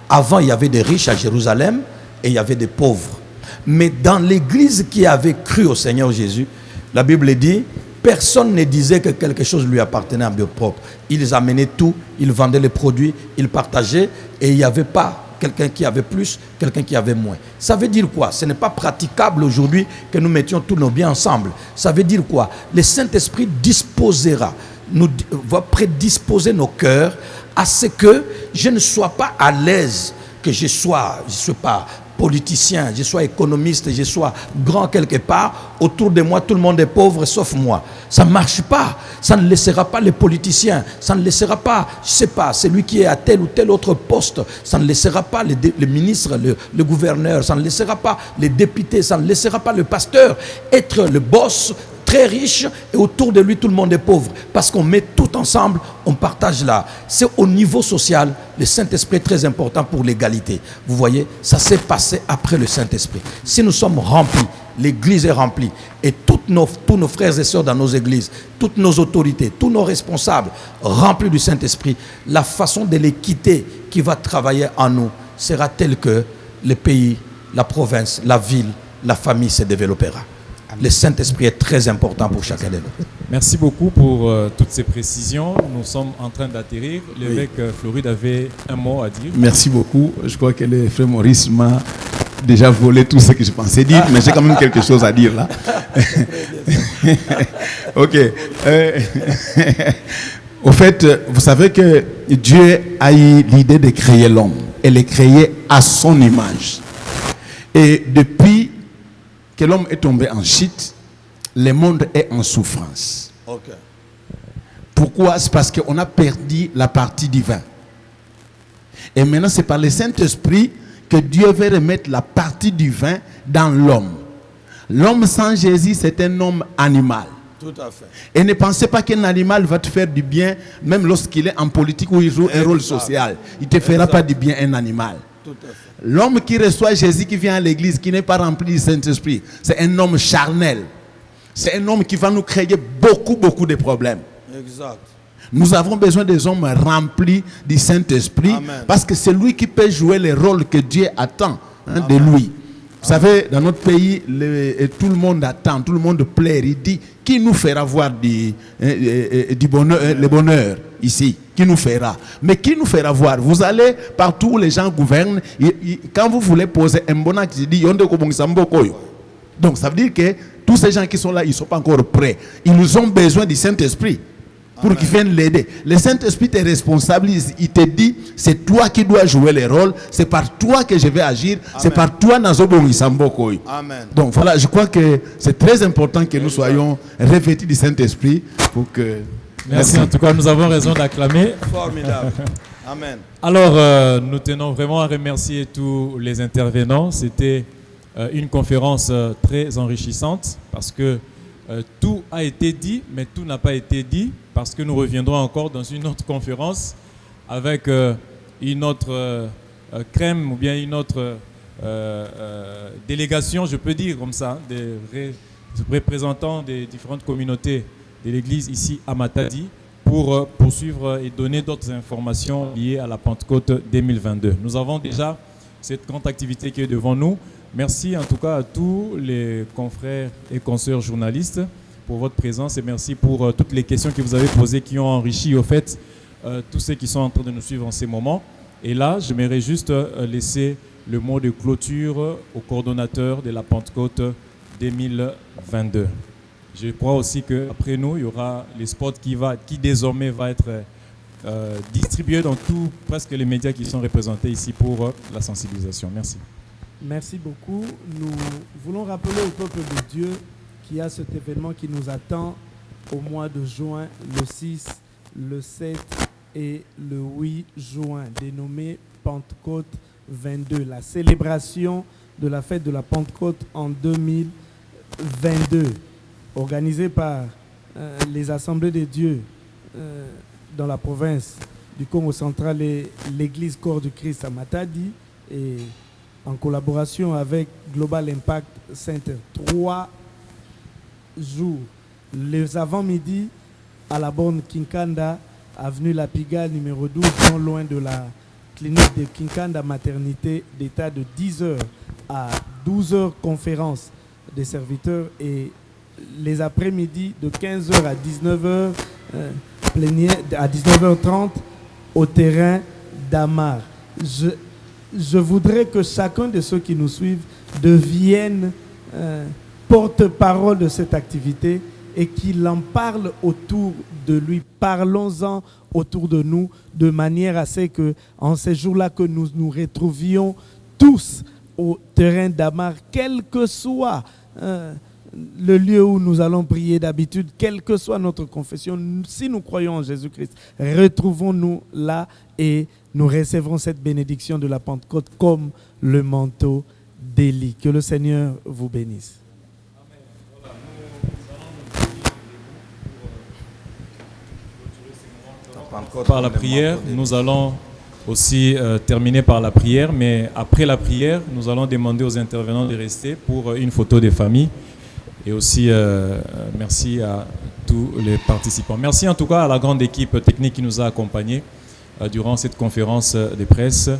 Avant, il y avait des riches à Jérusalem et il y avait des pauvres. Mais dans l'église qui avait cru au Seigneur Jésus, la Bible dit, personne ne disait que quelque chose lui appartenait en bien propre. Ils amenaient tout, ils vendaient les produits, ils partageaient et il n'y avait pas quelqu'un qui avait plus, quelqu'un qui avait moins. Ça veut dire quoi? Ce n'est pas praticable aujourd'hui que nous mettions tous nos biens ensemble. Ça veut dire quoi? Le Saint-Esprit va prédisposer nos cœurs à ce que je ne sois pas à l'aise, que je sois pas politicien, je sois économiste, je sois grand quelque part, autour de moi tout le monde est pauvre sauf moi. Ça ne marche pas. Ça ne laissera pas les politiciens, ça ne laissera pas, je ne sais pas, celui qui est à tel ou tel autre poste, ça ne laissera pas les ministres, le gouverneur, ça ne laissera pas les députés, ça ne laissera pas le pasteur être le boss très riche et autour de lui tout le monde est pauvre. Parce qu'on met tout ensemble, on partage là. C'est au niveau social, le Saint-Esprit est très important pour l'égalité. Vous voyez, ça s'est passé après le Saint-Esprit. Si nous sommes remplis, l'église est remplie et tous nos frères et sœurs dans nos églises, toutes nos autorités, tous nos responsables remplis du Saint-Esprit, la façon de l'équité qui va travailler en nous sera telle que le pays, la province, la ville, la famille se développera. Le Saint-Esprit est très important pour chacun de nous.
Merci beaucoup pour toutes ces précisions. Nous sommes en train d'atterrir. L'évêque Floride avait un mot à dire.
Merci beaucoup. Je crois que le frère Maurice m'a déjà volé tout ce que je pensais dire, mais j'ai quand même quelque chose à dire là. Ok. Au fait, vous savez que Dieu a eu l'idée de créer l'homme et le créer à son image. Et depuis que l'homme est tombé en chute, le monde est en souffrance.
Okay.
Pourquoi? C'est parce qu'on a perdu la partie divine. Et maintenant, c'est par le Saint-Esprit que Dieu veut remettre la partie divine dans l'homme. L'homme sans Jésus, c'est un homme animal.
Tout à fait.
Et ne pensez pas qu'un animal va te faire du bien, même lorsqu'il est en politique où il joue un rôle social. Il ne te fera pas du bien, un animal.
Tout à fait.
L'homme qui reçoit Jésus, qui vient à l'église, qui n'est pas rempli du Saint-Esprit, c'est un homme charnel. C'est un homme qui va nous créer beaucoup de problèmes.
Exact.
Nous avons besoin des hommes remplis du Saint-Esprit, parce que c'est lui qui peut jouer le rôle que Dieu attend de lui. Vous savez, dans notre pays, tout le monde attend, tout le monde pleure. Il dit, qui nous fera voir du bonheur, le bonheur ici? Qui nous fera? Mais qui nous fera voir? Vous allez partout où les gens gouvernent, quand vous voulez poser un bon acte, il dit, donc ça veut dire que tous ces gens qui sont là, ils ne sont pas encore prêts. Ils ont besoin du Saint-Esprit pour qu'ils viennent l'aider. Le Saint-Esprit te responsabilise. Il te dit, c'est toi qui dois jouer le rôle. C'est par toi que je vais agir. C'est par toi
Amen.
Donc voilà, je crois que c'est très important que nous soyons revêtus du Saint-Esprit pour que...
Merci. En tout cas, nous avons raison d'acclamer.
Formidable. Amen.
Alors, nous tenons vraiment à remercier tous les intervenants. C'était une conférence très enrichissante parce que tout a été dit, mais tout n'a pas été dit parce que nous reviendrons encore dans une autre conférence avec une autre crème ou bien une autre délégation, je peux dire comme ça, des représentants des différentes communautés de l'Église ici à Matadi pour poursuivre et donner d'autres informations liées à la Pentecôte 2022. Nous avons déjà cette grande activité qui est devant nous. Merci en tout cas à tous les confrères et consoeurs journalistes pour votre présence et merci pour toutes les questions que vous avez posées qui ont enrichi au fait tous ceux qui sont en train de nous suivre en ces moments. Et là, j'aimerais juste laisser le mot de clôture au coordonnateur de la Pentecôte 2022. Je crois aussi qu'après nous, il y aura les spots qui désormais va être distribué dans presque les médias qui sont représentés ici pour la sensibilisation. Merci.
Merci beaucoup. Nous voulons rappeler au peuple de Dieu qu'il y a cet événement qui nous attend au mois de juin, le 6, le 7 et le 8 juin, dénommé Pentecôte 22, la célébration de la fête de la Pentecôte en 2022, organisée par les Assemblées de Dieu dans la province du Congo central et l'Église Corps du Christ à Matadi, et en collaboration avec Global Impact Center. 3 jours, les avant-midi à la borne Kinkanda, avenue La Pigalle numéro 12, non loin de la clinique de Kinkanda maternité d'état, de 10h à 12h conférence des serviteurs, et les après-midi de 15h à 19h plénière à 19h30 au terrain d'Amar. Je voudrais que chacun de ceux qui nous suivent devienne porte-parole de cette activité et qu'il en parle autour de lui. Parlons-en autour de nous de manière à ce que, en ces jours-là, que nous nous retrouvions tous au terrain d'Amar, quel que soit le lieu où nous allons prier d'habitude, quelle que soit notre confession. Si nous croyons en Jésus-Christ, retrouvons-nous là et nous recevrons cette bénédiction de la Pentecôte comme le manteau d'Élie. Que le Seigneur vous bénisse.
Par la prière, nous allons aussi terminer par la prière, mais après la prière, nous allons demander aux intervenants de rester pour une photo des familles. Et aussi, merci à tous les participants. Merci en tout cas à la grande équipe technique qui nous a accompagnés durant cette conférence de presse,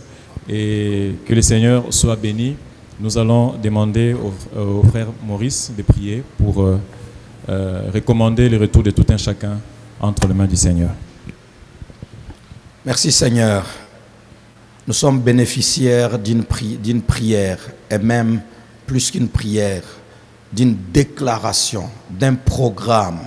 et que le Seigneur soit béni. Nous allons demander au frère Maurice de prier pour recommander le retour de tout un chacun entre les mains du Seigneur.
Merci Seigneur. Nous sommes bénéficiaires d'une prière, et même plus qu'une prière, d'une déclaration, d'un programme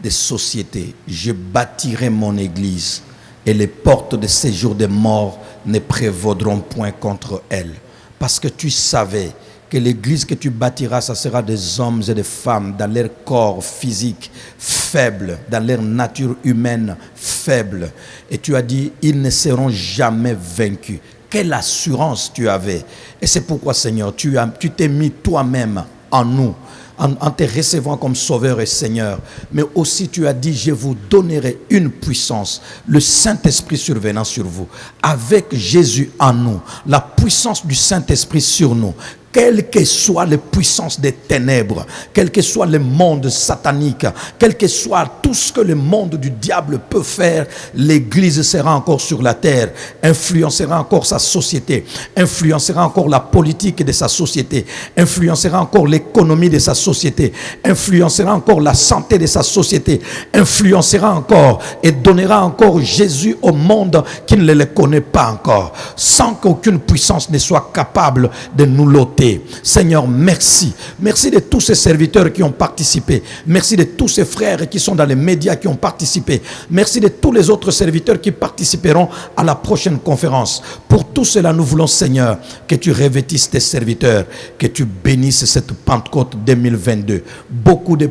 de société. Je bâtirai mon église et les portes de séjour des morts ne prévaudront point contre elle. Parce que tu savais que l'église que tu bâtiras, ça sera des hommes et des femmes dans leur corps physique faible, dans leur nature humaine faible. Et tu as dit, ils ne seront jamais vaincus. Quelle assurance tu avais. Et c'est pourquoi, Seigneur, tu t'es mis toi-même en nous, en te recevant comme Sauveur et Seigneur. Mais aussi tu as dit, je vous donnerai une puissance, le Saint-Esprit survenant sur vous. Avec Jésus en nous, la puissance du Saint-Esprit sur nous. Quelles que soient les puissances des ténèbres, quel que soit le monde satanique, quel que soit tout ce que le monde du diable peut faire, l'Église sera encore sur la terre, influencera encore sa société, influencera encore la politique de sa société, influencera encore l'économie de sa société, influencera encore la santé de sa société, influencera encore et donnera encore Jésus au monde qui ne le connaît pas encore, sans qu'aucune puissance ne soit capable de nous l'ôter. Seigneur, merci. Merci de tous ces serviteurs qui ont participé. Merci de tous ces frères qui sont dans les médias qui ont participé. Merci de tous les autres serviteurs qui participeront à la prochaine conférence. Pour tout cela, nous voulons, Seigneur, que tu revêtisses tes serviteurs, que tu bénisses cette Pentecôte 2022. Beaucoup de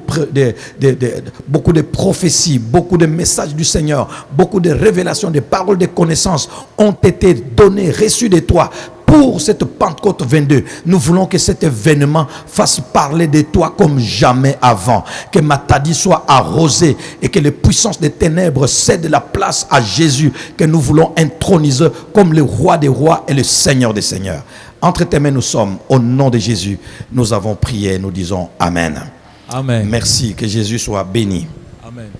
prophéties, beaucoup de messages du Seigneur, beaucoup de révélations, de paroles de connaissances ont été données, reçues de toi. Pour cette Pentecôte 22, nous voulons que cet événement fasse parler de toi comme jamais avant. Que Matadi soit arrosée et que les puissances des ténèbres cèdent la place à Jésus, que nous voulons introniser comme le roi des rois et le Seigneur des seigneurs. Entre tes mains nous sommes, au nom de Jésus, nous avons prié, nous disons Amen.
Amen.
Merci, que Jésus soit béni.
Amen.